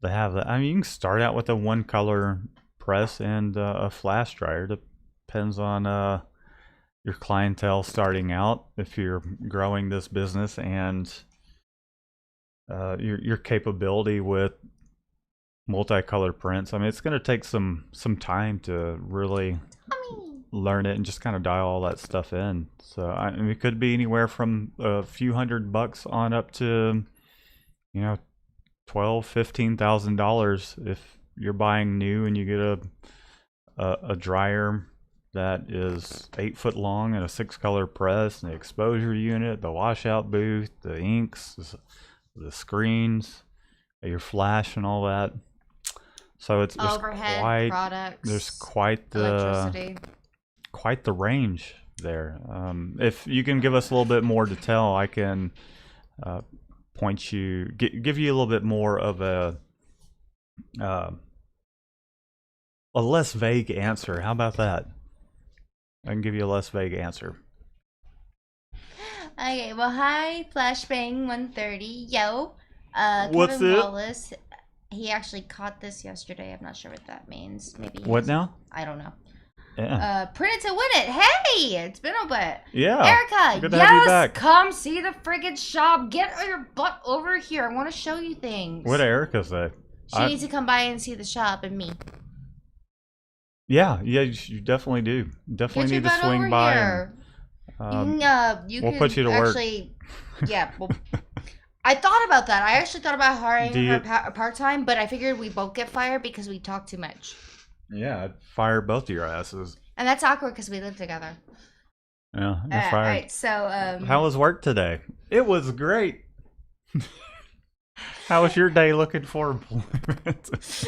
[SPEAKER 1] have that. I mean, you can start out with a 1-color press and a flash dryer. Depends on your clientele starting out, if you're growing this business, and your capability with multicolor prints. I mean, it's going to take some time to really learn it and just kind of dial all that stuff in. So I mean, it could be anywhere from a few $100 on up to $12,000-$15,000 if you're buying new and you get a dryer that is 8 foot long and a 6-color press and the exposure unit, the washout booth, the inks, the screens, your flash and all that. So it's
[SPEAKER 2] overhead products.
[SPEAKER 1] There's quite the range there. If you can give us a little bit more detail, I can point you, give you a little bit more of a less vague answer. How about that? I can give you a less vague answer.
[SPEAKER 2] Okay, well, hi, Flashbang130. Yo.
[SPEAKER 1] What's
[SPEAKER 2] Kevin
[SPEAKER 1] it?
[SPEAKER 2] Wallace, he actually caught this yesterday. I'm not sure what that means. Maybe.
[SPEAKER 1] What now?
[SPEAKER 2] I don't know.
[SPEAKER 1] Yeah.
[SPEAKER 2] Print it to win it. Hey, it's been a bit.
[SPEAKER 1] Yeah.
[SPEAKER 2] Erica,
[SPEAKER 1] good to have you back.
[SPEAKER 2] Come see the friggin' shop. Get your butt over here. I want to show you things.
[SPEAKER 1] What did Erica say?
[SPEAKER 2] She needs to come by and see the shop and me.
[SPEAKER 1] Yeah, you definitely do. Definitely need to swing by.
[SPEAKER 2] Here.
[SPEAKER 1] And,
[SPEAKER 2] we'll
[SPEAKER 1] put you to work.
[SPEAKER 2] Yeah. Well, I thought about that. I actually thought about hiring her part-time, but I figured we both get fired because we talk too much.
[SPEAKER 1] Yeah, I'd fire both of your asses.
[SPEAKER 2] And that's awkward because we live together.
[SPEAKER 1] Yeah, you're fired.
[SPEAKER 2] Alright, so
[SPEAKER 1] how was work today? It was great. How was your day looking for employment?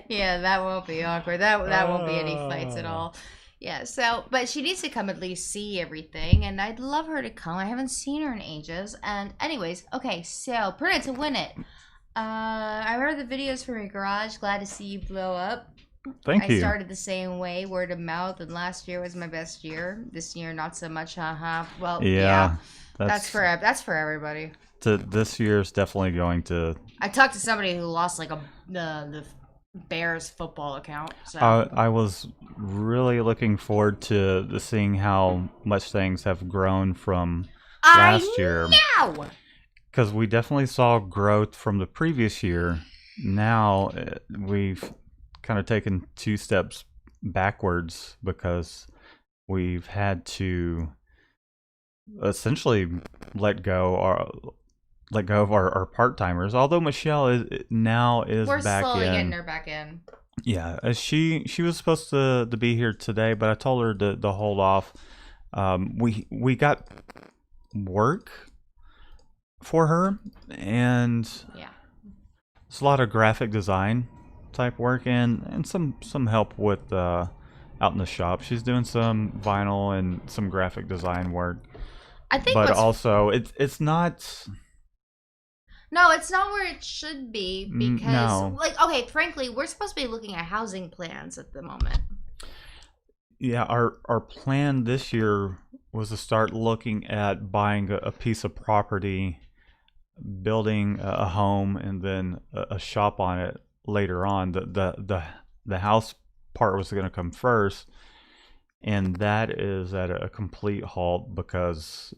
[SPEAKER 2] Yeah, that won't be awkward. That won't be any fights at all. Yeah, so, but she needs to come at least see everything, and I'd love her to come. I haven't seen her in ages. And anyways, okay, so, Prudence, to win it. I remember the videos from your garage. Glad to see you blow up.
[SPEAKER 1] Thank you.
[SPEAKER 2] I started the same way, word of mouth, and last year was my best year. This year, not so much, haha. Well, yeah. That's for everybody.
[SPEAKER 1] This year is definitely going to...
[SPEAKER 2] I talked to somebody who lost, like, the Bears football account. So.
[SPEAKER 1] I was really looking forward to seeing how much things have grown from last year. Because we definitely saw growth from the previous year. Now we've kind of taken 2 steps backwards because we've had to essentially let go of our part-timers. Although Michelle is back in.
[SPEAKER 2] We're slowly getting her back in.
[SPEAKER 1] Yeah, she was supposed to be here today, but I told her to hold off. We got work for her, and
[SPEAKER 2] yeah,
[SPEAKER 1] it's a lot of graphic design type work and some help with out in the shop. She's doing some vinyl and some graphic design work.
[SPEAKER 2] I think,
[SPEAKER 1] but also it's not.
[SPEAKER 2] No, it's not where it should be because, okay, frankly, we're supposed to be looking at housing plans at the moment.
[SPEAKER 1] Yeah, our plan this year was to start looking at buying a piece of property, building a home, and then a shop on it later on. The house part was going to come first, and that is at a complete halt because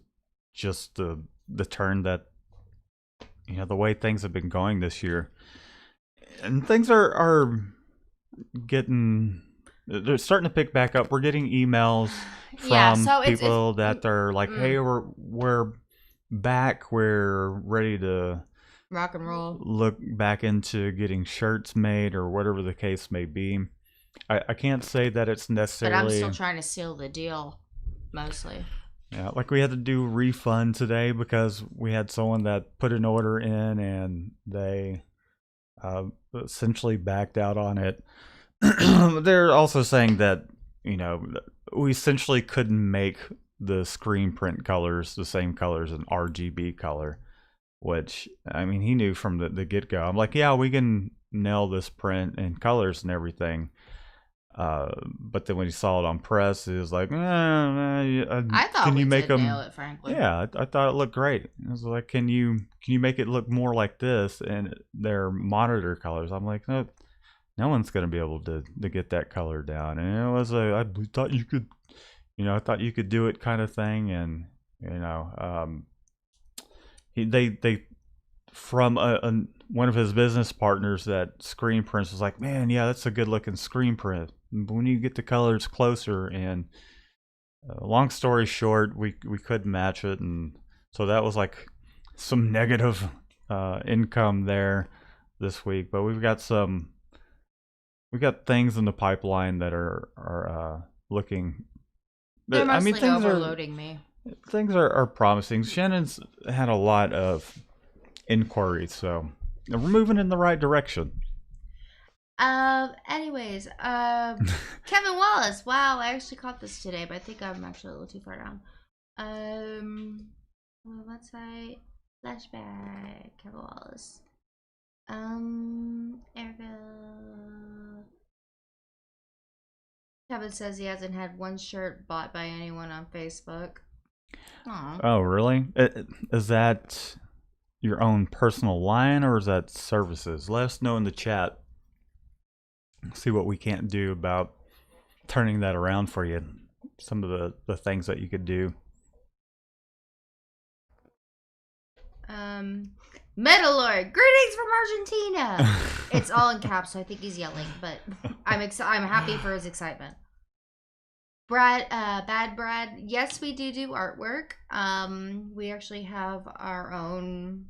[SPEAKER 1] just the turn that, the way things have been going this year, and things are getting, they're starting to pick back up. We're getting emails from people that are like, hey, we're back. We're ready to
[SPEAKER 2] rock and roll.
[SPEAKER 1] Look back into getting shirts made or whatever the case may be. I can't say that it's necessarily...
[SPEAKER 2] But I'm still trying to seal the deal, mostly.
[SPEAKER 1] Yeah, like we had to do refund today because we had someone that put an order in and they essentially backed out on it. They're also saying that, we essentially couldn't make the screen print colors the same colors as an RGB color, which, I mean, he knew from the get-go. I'm like, yeah, we can nail this print and colors and everything. But then when he saw it on press, he was like,
[SPEAKER 2] I thought can you make them nail it, frankly.
[SPEAKER 1] Yeah, I thought it looked great. I was like, can you make it look more like this? And their monitor colors, I'm like, no one's gonna be able to get that color down. And it was I thought you could, I thought you could do it kind of thing. And they from one of his business partners that screen prints was like, man, yeah, that's a good looking screen print. But when you get the colors closer, and long story short, we couldn't match it, and so that was like some negative income there this week. But we got things in the pipeline that are looking.
[SPEAKER 2] They're mostly overloading me.
[SPEAKER 1] Things are promising. Shannon's had a lot of inquiries, so we're moving in the right direction.
[SPEAKER 2] Anyways, Kevin Wallace. Wow, I actually caught this today, but I think I'm actually a little too far down. Website flashback. Kevin Wallace. Erica. Kevin says he hasn't had one shirt bought by anyone on Facebook. Aww.
[SPEAKER 1] Oh, really? Is that your own personal line, or is that services? Let us know in the chat. See what we can't do about turning that around for you. Some of the things that you could do.
[SPEAKER 2] Metalord, greetings from Argentina. It's all in caps, so I think he's yelling, but I'm happy for his excitement. Bad Brad, yes, we do artwork. We actually have our own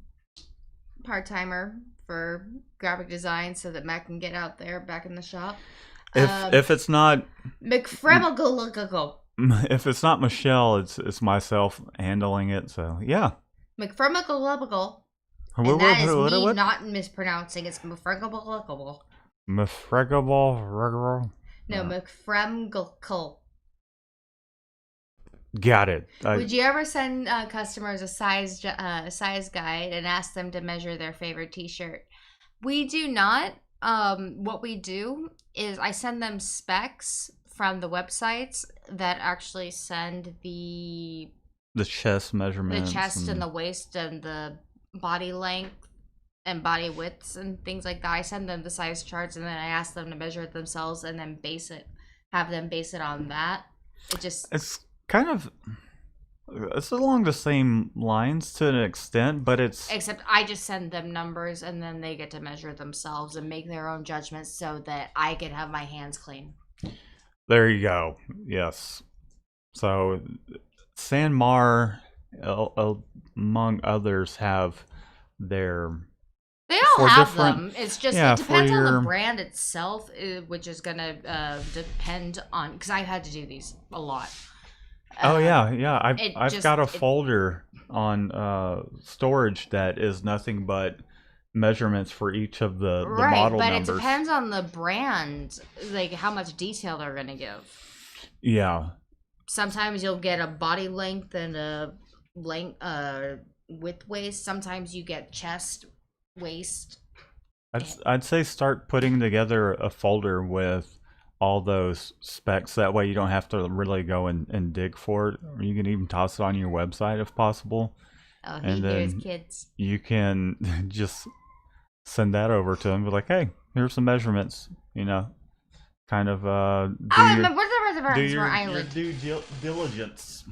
[SPEAKER 2] part-timer for graphic design so that Matt can get out there back in the shop.
[SPEAKER 1] If it's not
[SPEAKER 2] McFremagalical.
[SPEAKER 1] If it's not Michelle, it's myself handling it. So yeah.
[SPEAKER 2] McFremagalical And that is me
[SPEAKER 1] What?
[SPEAKER 2] not mispronouncing. It's mfregable.
[SPEAKER 1] Mefregable.
[SPEAKER 2] No, mfremgl.
[SPEAKER 1] Got it.
[SPEAKER 2] Would you ever send customers a size guide and ask them to measure their favorite T-shirt? We do not. What we do is I send them specs from the websites that actually send the
[SPEAKER 1] chest measurements,
[SPEAKER 2] the chest and the waist and the body length and body widths and things like that. I send them the size charts and then I ask them to measure it themselves and then have them base it on that.
[SPEAKER 1] It's kind of, it's along the same lines to an extent, but
[SPEAKER 2] except I just send them numbers and then they get to measure themselves and make their own judgments so that I can have my hands clean.
[SPEAKER 1] There you go. Yes. So Sanmar, among others, have their...
[SPEAKER 2] They all have them. It's just, it depends on the brand itself, which is going to depend on, because I've had to do these a lot.
[SPEAKER 1] I've got a folder on storage that is nothing but measurements for each of the model numbers.
[SPEAKER 2] But it depends on the brand, like how much detail they're going to give.
[SPEAKER 1] Yeah.
[SPEAKER 2] Sometimes you'll get a body length and a width waist. Sometimes you get chest, waist.
[SPEAKER 1] I'd say start putting together a folder with all those specs. That way you don't have to really go and dig for it. Or you can even toss it on your website if possible.
[SPEAKER 2] Oh, and then kids.
[SPEAKER 1] You can just send that over to them. Be like, hey, here's some measurements. You know, kind of do your due diligence.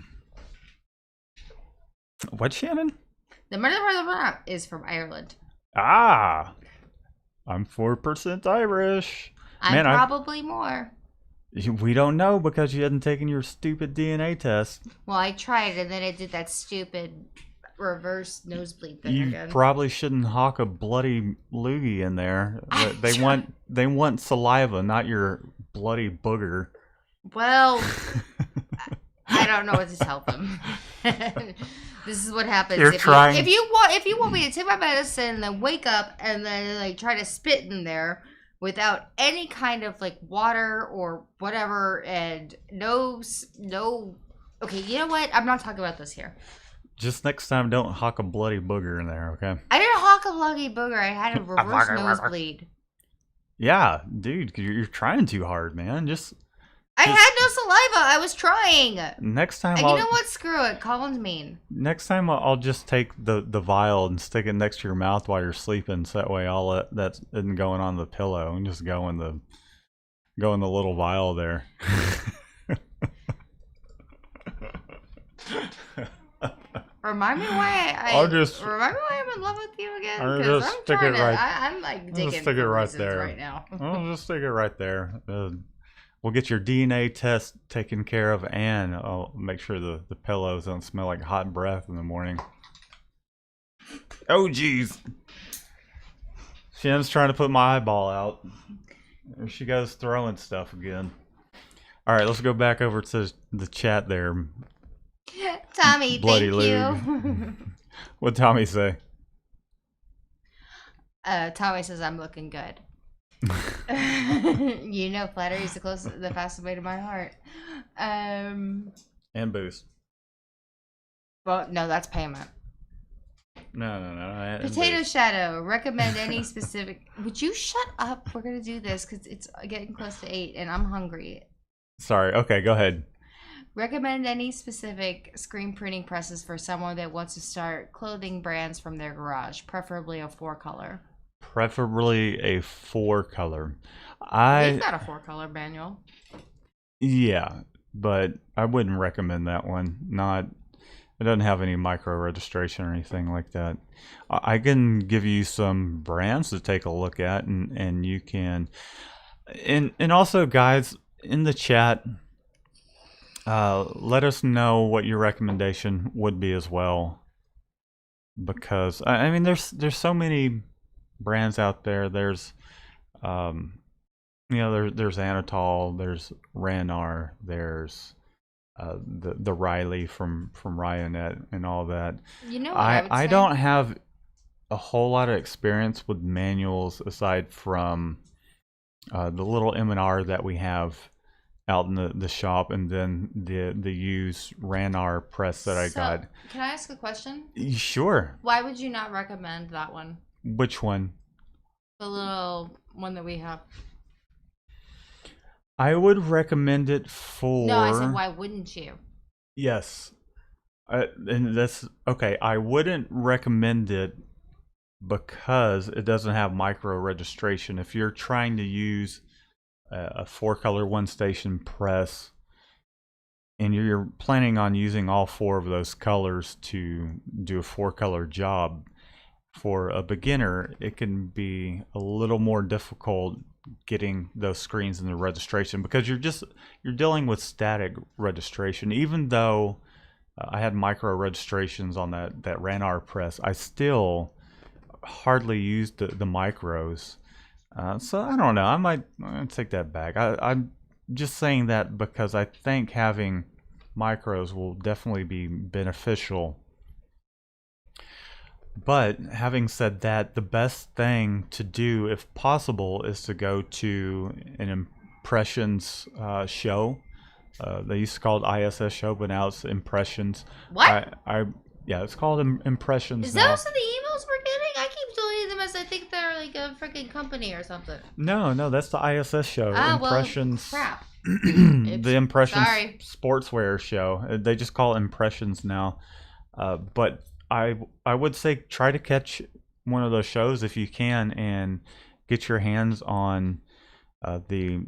[SPEAKER 1] What, Shannon?
[SPEAKER 2] The murder is from Ireland.
[SPEAKER 1] Ah, I'm 4% Irish.
[SPEAKER 2] I'm probably more.
[SPEAKER 1] We don't know because you hadn't taken your stupid DNA test.
[SPEAKER 2] Well, I tried and then it did that stupid reverse nosebleed thing again.
[SPEAKER 1] You probably shouldn't hawk a bloody loogie in there. They want saliva, not your bloody booger.
[SPEAKER 2] Well, I don't know what to tell them. This is what happens if you want me to take my medicine and then wake up and then like try to spit in there without any kind of like water or whatever and no. Okay, you know what? I'm not talking about this here.
[SPEAKER 1] Just next time, don't hawk a bloody booger in there, okay?
[SPEAKER 2] I didn't hawk a bloody booger. I had a reverse nosebleed.
[SPEAKER 1] Yeah, dude, you're trying too hard, man.
[SPEAKER 2] I had no saliva. I was trying.
[SPEAKER 1] Next time,
[SPEAKER 2] you know what? Screw it. Colin's mean.
[SPEAKER 1] Next time, I'll just take the vial and stick it next to your mouth while you're sleeping. So that way, all that isn't going on the pillow and just go in the little vial there.
[SPEAKER 2] Remind me why I'm in love with you again. Because I'm like digging for reasons right now.
[SPEAKER 1] I'll just stick it right there. We'll get your DNA test taken care of, and I'll make sure the pillows don't smell like hot breath in the morning. Oh, jeez. Shannon's trying to put my eyeball out. There she goes throwing stuff again. All right, let's go back over to the chat there.
[SPEAKER 2] Tommy,
[SPEAKER 1] Bloody
[SPEAKER 2] thank you.
[SPEAKER 1] What'd Tommy say?
[SPEAKER 2] Tommy says I'm looking good. You know, flattery is the fastest way to my heart.
[SPEAKER 1] And boost.
[SPEAKER 2] Well, no, that's payment.
[SPEAKER 1] No.
[SPEAKER 2] Potato Shadow, recommend any specific... Would you shut up? We're going to do this because it's getting close to 8 and I'm hungry.
[SPEAKER 1] Sorry. Okay, go ahead.
[SPEAKER 2] Recommend any specific screen printing presses for someone that wants to start clothing brands from their garage, preferably a 4-color.
[SPEAKER 1] Preferably a 4-color.
[SPEAKER 2] We've got a 4-color manual.
[SPEAKER 1] Yeah, but I wouldn't recommend that one. It doesn't have any micro registration or anything like that. I can give you some brands to take a look at, and you can. And also, guys, in the chat, let us know what your recommendation would be as well. Because I mean, there's so many brands out there. There's there's Anatol, there's Ranar, there's the Riley from Ryonet and all that.
[SPEAKER 2] You know what I
[SPEAKER 1] don't have a whole lot of experience with manuals aside from the little M&R that we have out in the shop, and then the used Ranar press that I
[SPEAKER 2] So,
[SPEAKER 1] got.
[SPEAKER 2] can I ask a question?
[SPEAKER 1] Sure.
[SPEAKER 2] Why would you not recommend that one?
[SPEAKER 1] Which one?
[SPEAKER 2] The little one that we have.
[SPEAKER 1] I would recommend it for.
[SPEAKER 2] No, I said, why wouldn't you?
[SPEAKER 1] Yes. And that's okay. I wouldn't recommend it because it doesn't have micro registration. If you're trying to use a 4-color 1-station press and you're planning on using all 4 of those colors to do a 4-color job, for a beginner, it can be a little more difficult getting those screens in the registration because you're dealing with static registration. Even though I had micro registrations on that Ranar press, I still hardly used the micros. So I don't know. I'm gonna take that back. I'm just saying that because I think having micros will definitely be beneficial. But having said that, the best thing to do, if possible, is to go to an impressions show. They used to call it ISS show, but now it's impressions.
[SPEAKER 2] What?
[SPEAKER 1] Yeah, it's called impressions
[SPEAKER 2] Is
[SPEAKER 1] now.
[SPEAKER 2] those the emails we're getting? I keep deleting them as I think they're like a freaking company or something.
[SPEAKER 1] No, that's the ISS show. Impressions.
[SPEAKER 2] Well, crap.
[SPEAKER 1] The Impressions
[SPEAKER 2] Sorry.
[SPEAKER 1] Sportswear show. They just call it Impressions now. But I would say try to catch one of those shows if you can and get your hands on the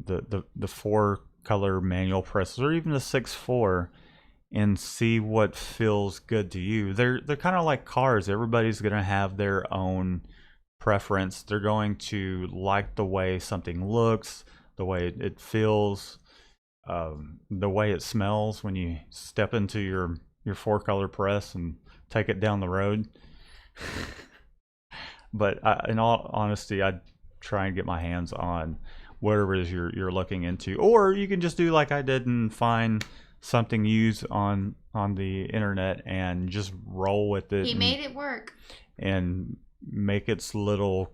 [SPEAKER 1] 4-color manual presses or even the 6.4 and see what feels good to you. They're kind of like cars. Everybody's going to have their own preference. They're going to like the way something looks, the way it feels, the way it smells when you step into your 4-color press and take it down the road. But in all honesty, I'd try and get my hands on whatever it is you're looking into, or you can just do like I did and find something used on the internet and just roll with it.
[SPEAKER 2] He made it work
[SPEAKER 1] and make its learn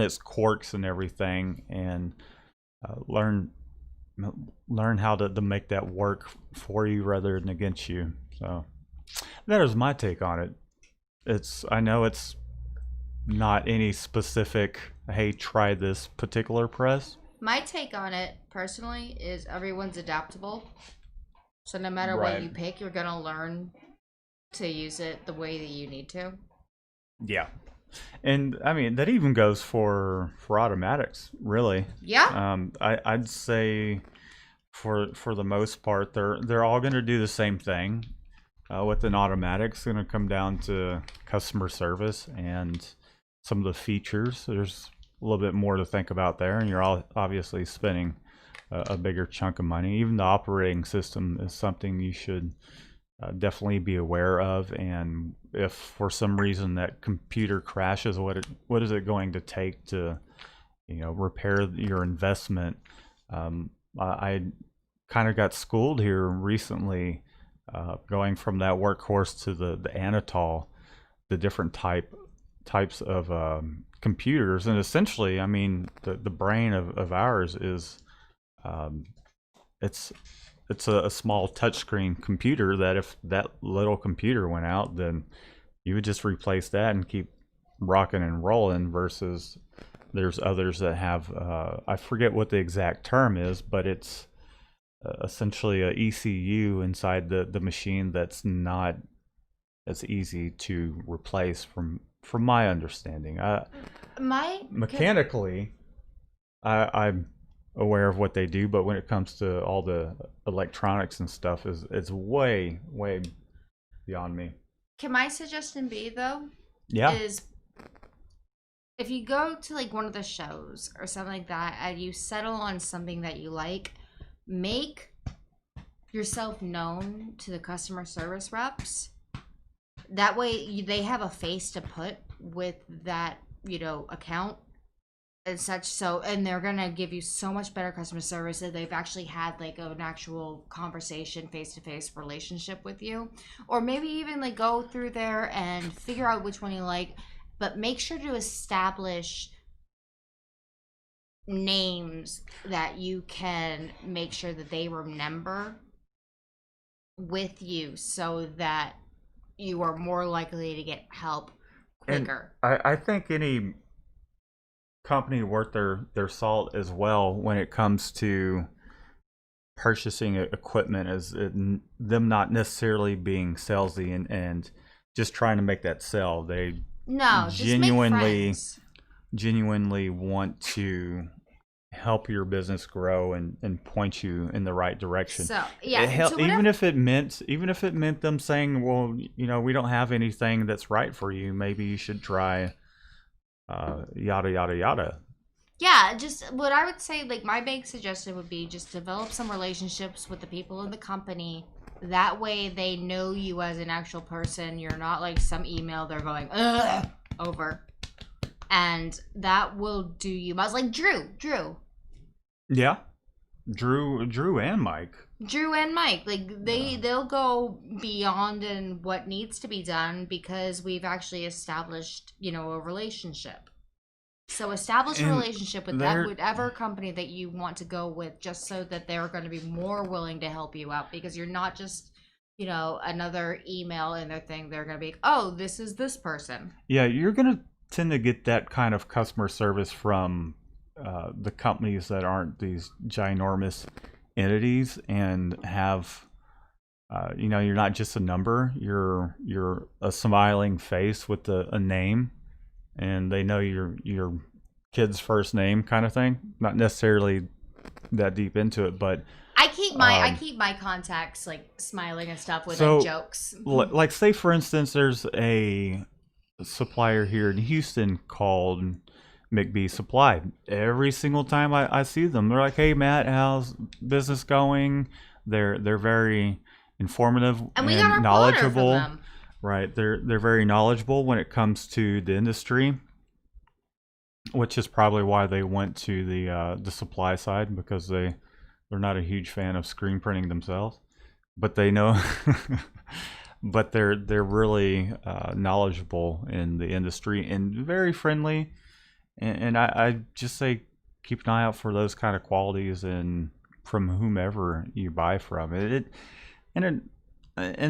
[SPEAKER 1] its quirks and everything, and learn how to make that work for you rather than against you. So that is my take on it. I know it's not any specific, hey, try this particular press.
[SPEAKER 2] My take on it, personally, is everyone's adaptable. So no matter
[SPEAKER 1] Right.
[SPEAKER 2] what you pick, you're going to learn to use it the way that you need to.
[SPEAKER 1] Yeah. And I mean, that even goes for automatics, really.
[SPEAKER 2] Yeah.
[SPEAKER 1] I'd say for the most part, they're all going to do the same thing. With an automatic, it's going to come down to customer service and some of the features. There's a little bit more to think about there, and you're all obviously spending a bigger chunk of money. Even the operating system is something you should definitely be aware of. And if for some reason that computer crashes, what is it going to take to repair your investment? I kind of got schooled here recently. Going from that workhorse to the Anatol, the different types of computers, and essentially, I mean, the brain of ours is, it's a small touchscreen computer that if that little computer went out, then you would just replace that and keep rocking and rolling. Versus, there's others that have, I forget what the exact term is, but it's essentially a ECU inside the machine that's not as easy to replace from my understanding. Mechanically, I'm aware of what they do, but when it comes to all the electronics and stuff, it's way beyond me.
[SPEAKER 2] Can my suggestion be, though?
[SPEAKER 1] Yeah.
[SPEAKER 2] Is if you go to like one of the shows or something like that and you settle on something that you like, make yourself known to the customer service reps. That way they have a face to put with that, account and such. So, and they're going to give you so much better customer service if they've actually had like an actual conversation, face-to-face relationship with you. Or maybe even like go through there and figure out which one you like. but make sure to establish names that you can make sure that they remember with you so that you are more likely to get help quicker.
[SPEAKER 1] And I think any company worth their salt as well when it comes to purchasing equipment is them not necessarily being salesy and just trying to make that sell. They
[SPEAKER 2] No, just make friends.
[SPEAKER 1] genuinely want to help your business grow and point you in the right direction.
[SPEAKER 2] So yeah,
[SPEAKER 1] even if it meant them saying, well, we don't have anything that's right for you, maybe you should try yada yada yada.
[SPEAKER 2] Yeah, just what I would say, like my big suggestion would be just develop some relationships with the people in the company. That way they know you as an actual person. You're not like some email they're going over. And that will do you. I was like, Drew.
[SPEAKER 1] Yeah. Drew and Mike.
[SPEAKER 2] Like they'll go beyond in what needs to be done because we've actually established, a relationship. So establish a relationship with whatever company that you want to go with, just so that they're going to be more willing to help you out, because you're not just, another email in their thing. They're going to be, oh, this is this person.
[SPEAKER 1] Yeah, you're going to tend to get that kind of customer service from the companies that aren't these ginormous entities and have, you're not just a number. You're a smiling face with a name. And they know your kid's first name, kind of thing. Not necessarily that deep into it, but
[SPEAKER 2] I keep my contacts like smiling and stuff with jokes.
[SPEAKER 1] Like say for instance, there's a supplier here in Houston called McBee Supply. Every single time I see them, they're like, "Hey Matt, how's business going?" They're very informative and
[SPEAKER 2] we got our
[SPEAKER 1] knowledgeable.
[SPEAKER 2] From them.
[SPEAKER 1] Right, they're very knowledgeable when it comes to the industry, which is probably why they went to the supply side, because they're not a huge fan of screen printing themselves, but they know, but they're really knowledgeable in the industry and very friendly, and I just say keep an eye out for those kind of qualities and from whomever you buy from. And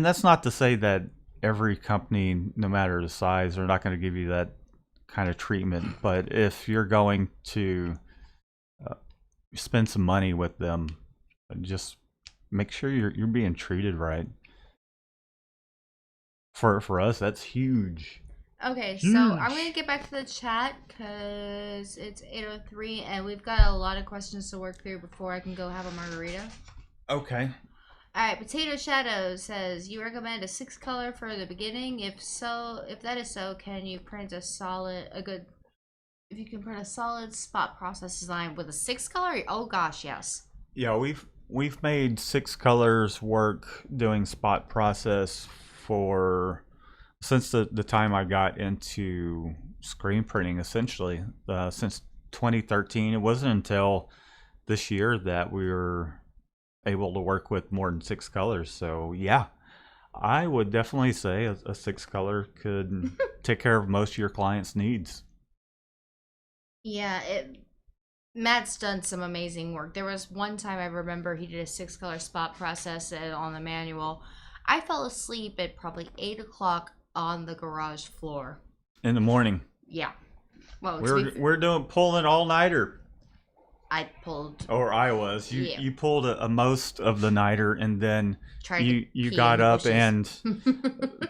[SPEAKER 1] that's not to say that every company, no matter the size, they're not going to give you that kind of treatment. But if you're going to spend some money with them, just make sure you're being treated right. For us, that's huge.
[SPEAKER 2] Okay, huge. So I'm going to get back to the chat because it's 8:03 and we've got a lot of questions to work through before I can go have a margarita.
[SPEAKER 1] Okay.
[SPEAKER 2] All right, Potato Shadow says, you recommend a 6-color for the beginning? If that is so, can you print if you can print a solid spot process design with a 6-color? Oh gosh, yes.
[SPEAKER 1] Yeah, we've made 6 colors work doing spot process since the time I got into screen printing, essentially, since 2013. It wasn't until this year that we were able to work with more than 6 colors. So yeah, I would definitely say a 6-color could take care of most of your clients' needs.
[SPEAKER 2] Yeah, Matt's done some amazing work. There was one time I remember he did a 6-color spot process on the manual. I fell asleep at probably 8 o'clock on the garage floor
[SPEAKER 1] in the morning.
[SPEAKER 2] Yeah, well,
[SPEAKER 1] we're doing pulling all-nighter.
[SPEAKER 2] I pulled,
[SPEAKER 1] or I was. You pulled a most of the nighter, and then you got up and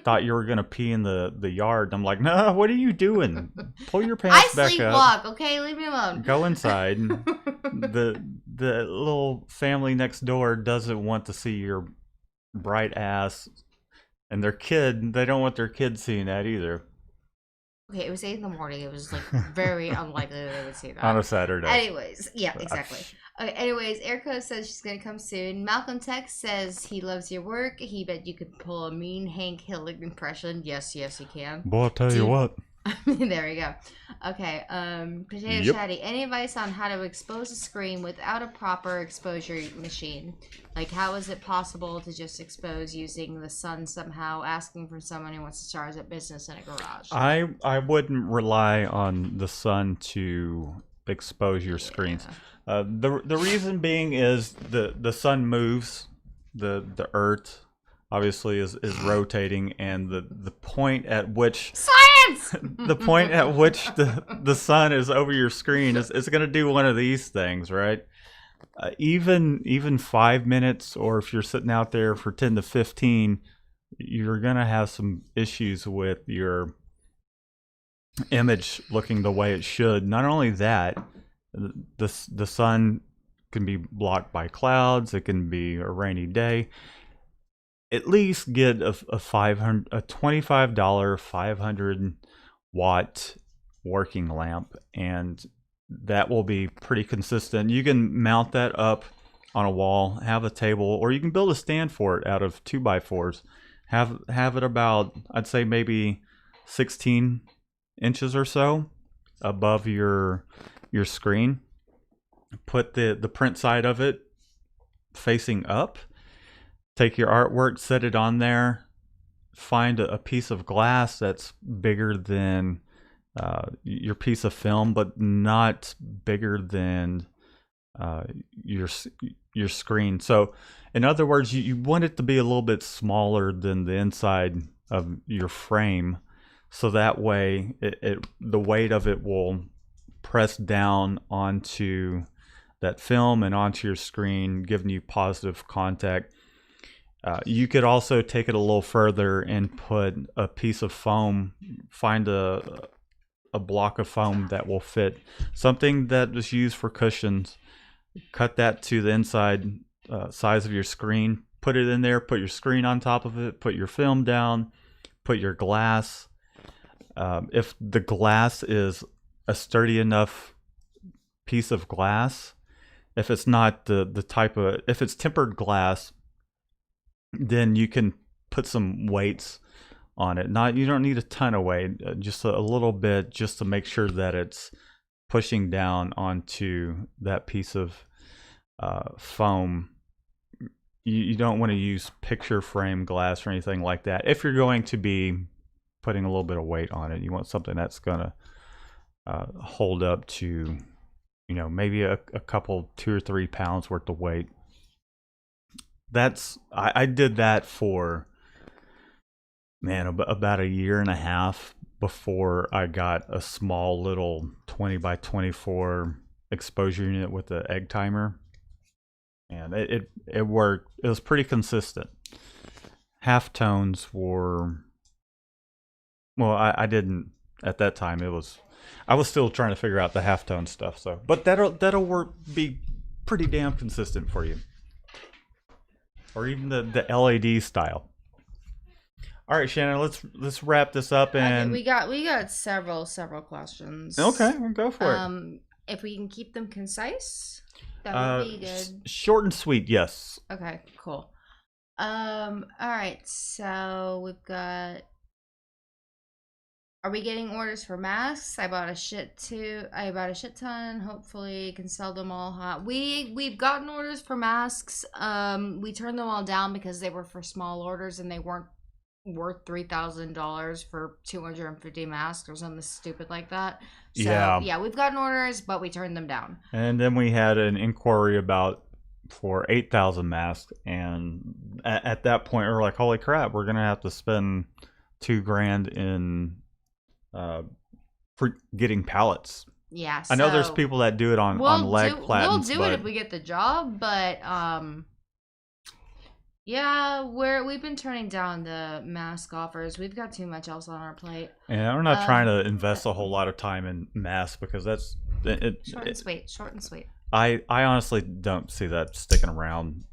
[SPEAKER 1] thought you were gonna pee in the yard. I'm like, no, what are you doing? Pull your pants back up.
[SPEAKER 2] I sleepwalk, okay? Leave me alone.
[SPEAKER 1] Go inside. the little family next door doesn't want to see your bright ass, and their kid. They don't want their kid seeing that either.
[SPEAKER 2] Okay, it was 8 in the morning. It was like very unlikely that they would see that.
[SPEAKER 1] On a Saturday.
[SPEAKER 2] Anyways, yeah, exactly. Okay, anyways, Erica says she's going to come soon. Malcolm Tex says he loves your work. He bet you could pull a mean Hank Hill impression. Yes, you can.
[SPEAKER 1] Boy, I'll tell you what.
[SPEAKER 2] There we go. Okay, Potato
[SPEAKER 1] Yep.
[SPEAKER 2] Chatty, any advice on how to expose a screen without a proper exposure machine? Like, how is it possible to just expose using the sun somehow, asking for someone who wants to start a business in a garage?
[SPEAKER 1] I wouldn't rely on the sun to expose your screens.
[SPEAKER 2] Yeah.
[SPEAKER 1] The reason being is the sun moves, the Earth obviously is rotating, and the point at which
[SPEAKER 2] Science!
[SPEAKER 1] the point at which the sun is over your screen is going to do one of these things, right? Even 5 minutes, or if you're sitting out there for 10 to 15, you're going to have some issues with your image looking the way it should. Not only that, the sun can be blocked by clouds. It can be a rainy day. At least get a $25 500 watt working lamp, and that will be pretty consistent. You can mount that up on a wall, have a table, or you can build a stand for it out of 2x4s. Have it about, I'd say, maybe 16 inches or so above your screen. Put the print side of it facing up. Take your artwork, set it on there. Find a piece of glass that's bigger than your piece of film, but not bigger than uh, your your screen. So, in other words, you want it to be a little bit smaller than the inside of your frame, so that way the weight of it will press down onto that film and onto your screen, giving you positive contact. You could also take it a little further and put a piece of foam, find a block of foam that will fit, something that is used for cushions. Cut that to the inside size of your screen, put it in there, put your screen on top of it, put your film down, put your glass. If the glass is a sturdy enough piece of glass, if it's not the type of, if it's tempered glass, then you can put some weights on it. Not, you don't need a ton of weight, just a little bit, just to make sure that it's pushing down onto that piece of foam. You don't want to use picture frame glass or anything like that. If you're going to be putting a little bit of weight on it, you want something that's gonna hold up to, maybe a couple, 2 or 3 pounds worth of weight. I did that for, man, about a year and a half before I got a small little 20 by 24 exposure unit with the egg timer, and it worked. It was pretty consistent. Halftones were, well, I didn't at that time. I was still trying to figure out the halftone stuff. So, but that'll work, be pretty damn consistent for you, or even the LED style. All right, Shannon, let's wrap this up. And
[SPEAKER 2] we got several questions.
[SPEAKER 1] Okay, well, go for it.
[SPEAKER 2] If we can keep them concise, that would be good.
[SPEAKER 1] Short and sweet, yes.
[SPEAKER 2] Okay, cool. All right, so we've got. Are we getting orders for masks? I bought a shit ton. Hopefully, can sell them all hot. We've gotten orders for masks. We turned them all down because they were for small orders and they weren't worth $3,000 for 250 masks or something stupid like that. So yeah, we've gotten orders, but we turned them down.
[SPEAKER 1] And then we had an inquiry for 8,000 masks, and at that point we were like, holy crap, we're gonna have to spend $2,000 in for getting pallets.
[SPEAKER 2] Yeah,
[SPEAKER 1] I know there's people that do it on leg platens.
[SPEAKER 2] We'll do it if we get the job, but yeah, we've been turning down the mask offers. We've got too much else on our plate.
[SPEAKER 1] Yeah, we're not trying to invest a whole lot of time in masks because that's
[SPEAKER 2] short and sweet.
[SPEAKER 1] I honestly don't see that sticking around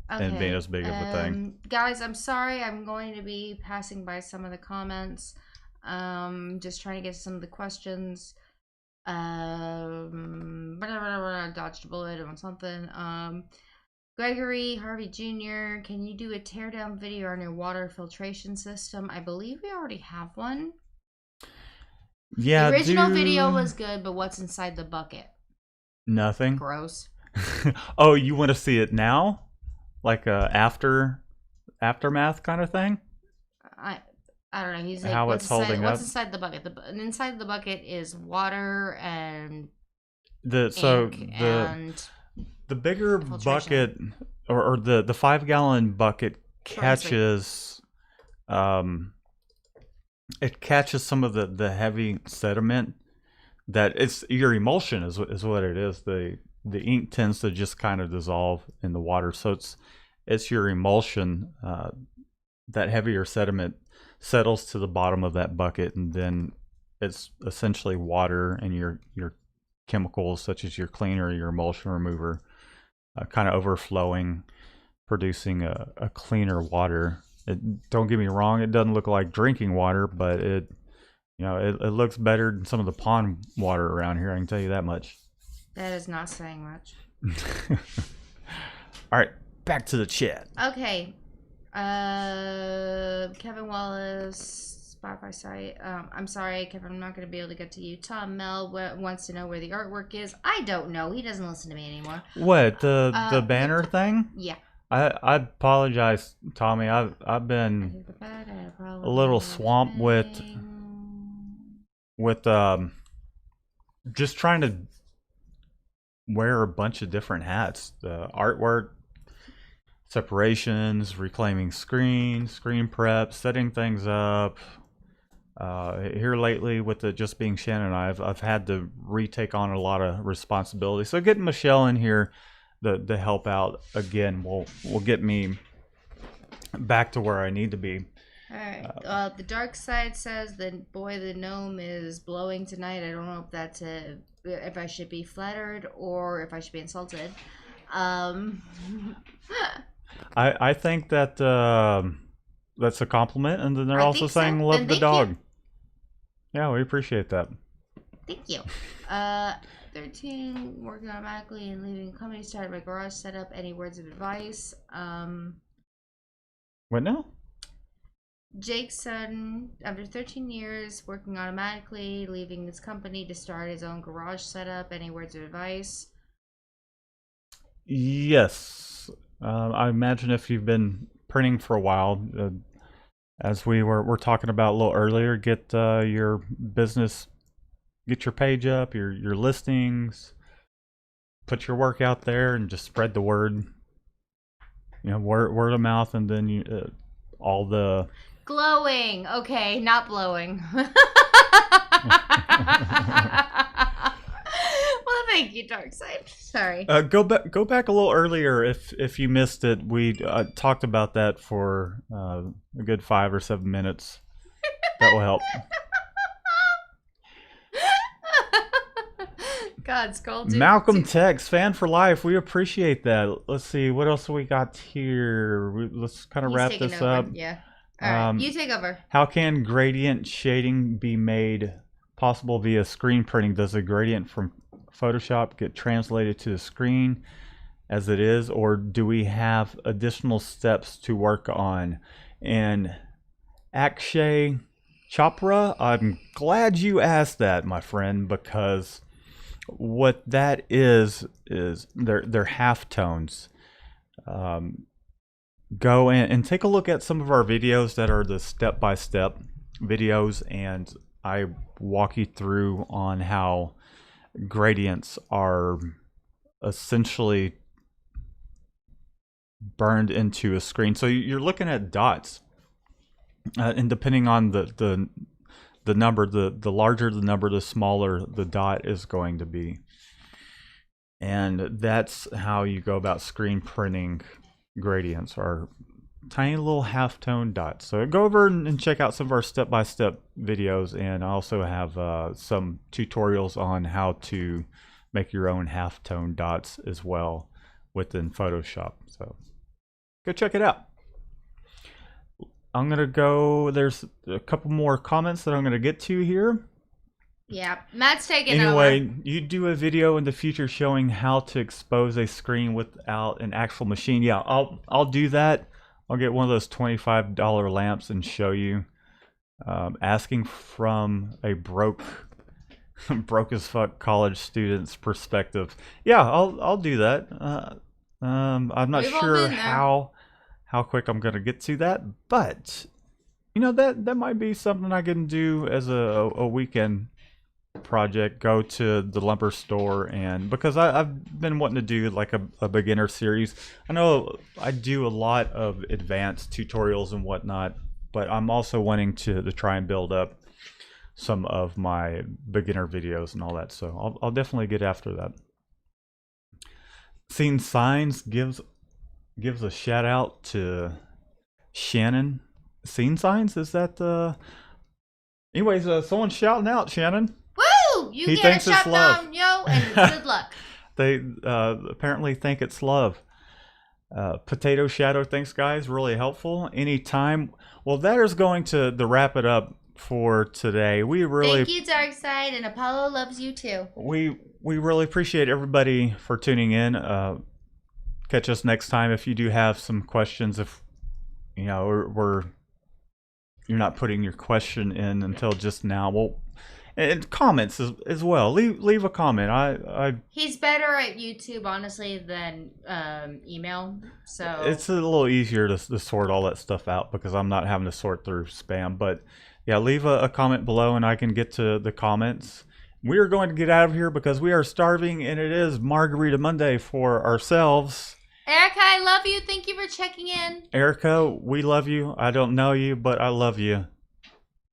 [SPEAKER 1] and being as big of a thing.
[SPEAKER 2] Guys, I'm sorry. I'm going to be passing by some of the comments. Just trying to get some of the questions. Dodged a bullet on something. Gregory Harvey Jr., can you do a teardown video on your water filtration system? I believe we already have one.
[SPEAKER 1] Yeah,
[SPEAKER 2] The original video was good, but what's inside the bucket?
[SPEAKER 1] nothing.
[SPEAKER 2] Gross.
[SPEAKER 1] Oh, you want to see it now? Like a aftermath kind of thing?
[SPEAKER 2] I don't know. He's like,
[SPEAKER 1] How
[SPEAKER 2] what's
[SPEAKER 1] it's
[SPEAKER 2] inside?
[SPEAKER 1] holding
[SPEAKER 2] What's
[SPEAKER 1] up?
[SPEAKER 2] inside the bucket? Inside the bucket is water and
[SPEAKER 1] So
[SPEAKER 2] ink and
[SPEAKER 1] the bigger
[SPEAKER 2] filtration.
[SPEAKER 1] bucket or the 5 gallon bucket
[SPEAKER 2] Short and sweet.
[SPEAKER 1] catches it catches some of the heavy sediment that it's your emulsion is what it is. The ink tends to just kind of dissolve in the water, so it's your emulsion. That heavier sediment settles to the bottom of that bucket, and then it's essentially water and your chemicals such as your cleaner, your emulsion remover, kind of overflowing, producing a cleaner water. Don't get me wrong, it doesn't look like drinking water, but it looks better than some of the pond water around here. I can tell you that much.
[SPEAKER 2] That is not saying much.
[SPEAKER 1] All right, back to the chat.
[SPEAKER 2] Okay. Kevin Wallace, Spotify site. I'm sorry, Kevin, I'm not going to be able to get to you. Tom Mel wants to know where the artwork is. I don't know. He doesn't listen to me anymore.
[SPEAKER 1] What, the banner thing?
[SPEAKER 2] Yeah.
[SPEAKER 1] I apologize, Tommy. I've been a little swamped with just trying to wear a bunch of different hats. The artwork, separations, reclaiming screen prep, setting things up. Here lately with it just being Shannon and I've had to retake on a lot of responsibility. So getting Michelle in here to help out again will get me back to where I need to be.
[SPEAKER 2] All right. The dark side says that boy, the gnome is blowing tonight. I don't know if that's if I should be flattered or if I should be insulted.
[SPEAKER 1] I think that that's a compliment, and then they're also saying
[SPEAKER 2] so.
[SPEAKER 1] love
[SPEAKER 2] Then
[SPEAKER 1] the
[SPEAKER 2] thank
[SPEAKER 1] dog.
[SPEAKER 2] you.
[SPEAKER 1] Yeah, we appreciate that.
[SPEAKER 2] Thank you. 13 working automatically and leaving company, started my garage setup. Any words of advice?
[SPEAKER 1] What now?
[SPEAKER 2] Jake's son, after 13 years working automatically, leaving his company to start his own garage setup. Any words of advice?
[SPEAKER 1] Yes. I imagine if you've been printing for a while, as we were talking about a little earlier, get your business, get your page up, your listings, put your work out there, and just spread the word. Word of mouth, and then all the
[SPEAKER 2] glowing. Okay, not blowing. Well, thank you, Darkseid. Sorry.
[SPEAKER 1] Go back a little earlier if you missed it. We talked about that for a good 5 or 7 minutes. That will help.
[SPEAKER 2] God, Skull
[SPEAKER 1] Malcolm Tex, fan for life. We appreciate that. Let's see what else we got here. Let's kind of wrap this up.
[SPEAKER 2] Yeah. All right, you take over.
[SPEAKER 1] How can gradient shading be made possible via screen printing? Does a gradient from Photoshop get translated to the screen as it is, or do we have additional steps to work on? And Akshay Chopra, I'm glad you asked that, my friend, because what that is they're halftones. Go and take a look at some of our videos that are the step-by-step videos, and I walk you through on how gradients are essentially burned into a screen. So you're looking at dots, and depending on the number, the larger the number, the smaller the dot is going to be. And that's how you go about screen printing gradients, are tiny little halftone dots. So go over and check out some of our step-by-step videos, and I also have some tutorials on how to make your own halftone dots as well within Photoshop. So go check it out. I'm gonna go, there's a couple more comments that I'm gonna get to here.
[SPEAKER 2] Yeah, Matt's taking
[SPEAKER 1] anyway,
[SPEAKER 2] over.
[SPEAKER 1] You do a video in the future showing how to expose a screen without an actual machine. Yeah, I'll do that. I'll get one of those $25 lamps and show you asking from a broke as fuck college student's perspective. Yeah, I'll do that. I'm not
[SPEAKER 2] We've all
[SPEAKER 1] sure
[SPEAKER 2] been there.
[SPEAKER 1] how quick I'm gonna get to that, but you know that might be something I can do as a weekend project. Go to the lumber store, and because I've been wanting to do like a beginner series. I know I do a lot of advanced tutorials and whatnot, but I'm also wanting to try and build up some of my beginner videos and all that. So I'll definitely get after that. Seen Signs gives a shout out to Shannon. Seen Signs, is that anyways, someone's shouting out Shannon.
[SPEAKER 2] Woo! You
[SPEAKER 1] He
[SPEAKER 2] get
[SPEAKER 1] thinks
[SPEAKER 2] a
[SPEAKER 1] it's
[SPEAKER 2] shot
[SPEAKER 1] love.
[SPEAKER 2] down, yo, and good luck.
[SPEAKER 1] They apparently think it's love. Potato Shadow, thanks guys, really helpful. Anytime. Well, that is going to wrap it up for today. We really
[SPEAKER 2] Thank you, Darkside, and Apollo loves you too.
[SPEAKER 1] we really appreciate everybody for tuning in. Catch us next time if you do have some questions. If you know you're not putting your question in until just now, well, and comments as well. Leave a comment.
[SPEAKER 2] He's better at YouTube, honestly, than email. So
[SPEAKER 1] it's a little easier to sort all that stuff out because I'm not having to sort through spam. But yeah, leave a comment below and I can get to the comments. We are going to get out of here because we are starving and it is Margarita Monday for ourselves.
[SPEAKER 2] Erica, I love you. Thank you for checking in.
[SPEAKER 1] Erica, we love you. I don't know you, but I love you.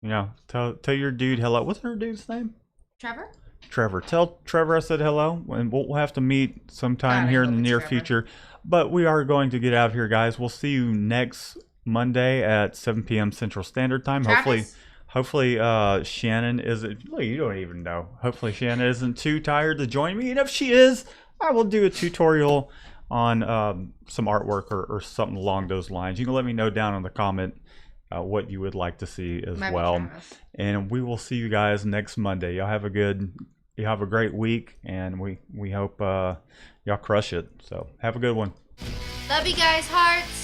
[SPEAKER 1] You know, tell your dude hello. What's her dude's name?
[SPEAKER 2] Trevor?
[SPEAKER 1] Trevor. Tell Trevor I said hello, and we'll have to meet sometime here in the near future. But we are going to get out of here, guys. We'll see you next Monday at 7 p.m. Central Standard Time.
[SPEAKER 2] Travis?
[SPEAKER 1] Hopefully, Shannon isn't. Well, you don't even know. Hopefully, Shannon isn't too tired to join me, and if she is, I will do a tutorial on some artwork or something along those lines. You can let me know down in the comment what you would like to see as well. And we will see you guys next Monday. Y'all have a great week, and we hope y'all crush it. So have a good one.
[SPEAKER 2] Love you guys, hearts.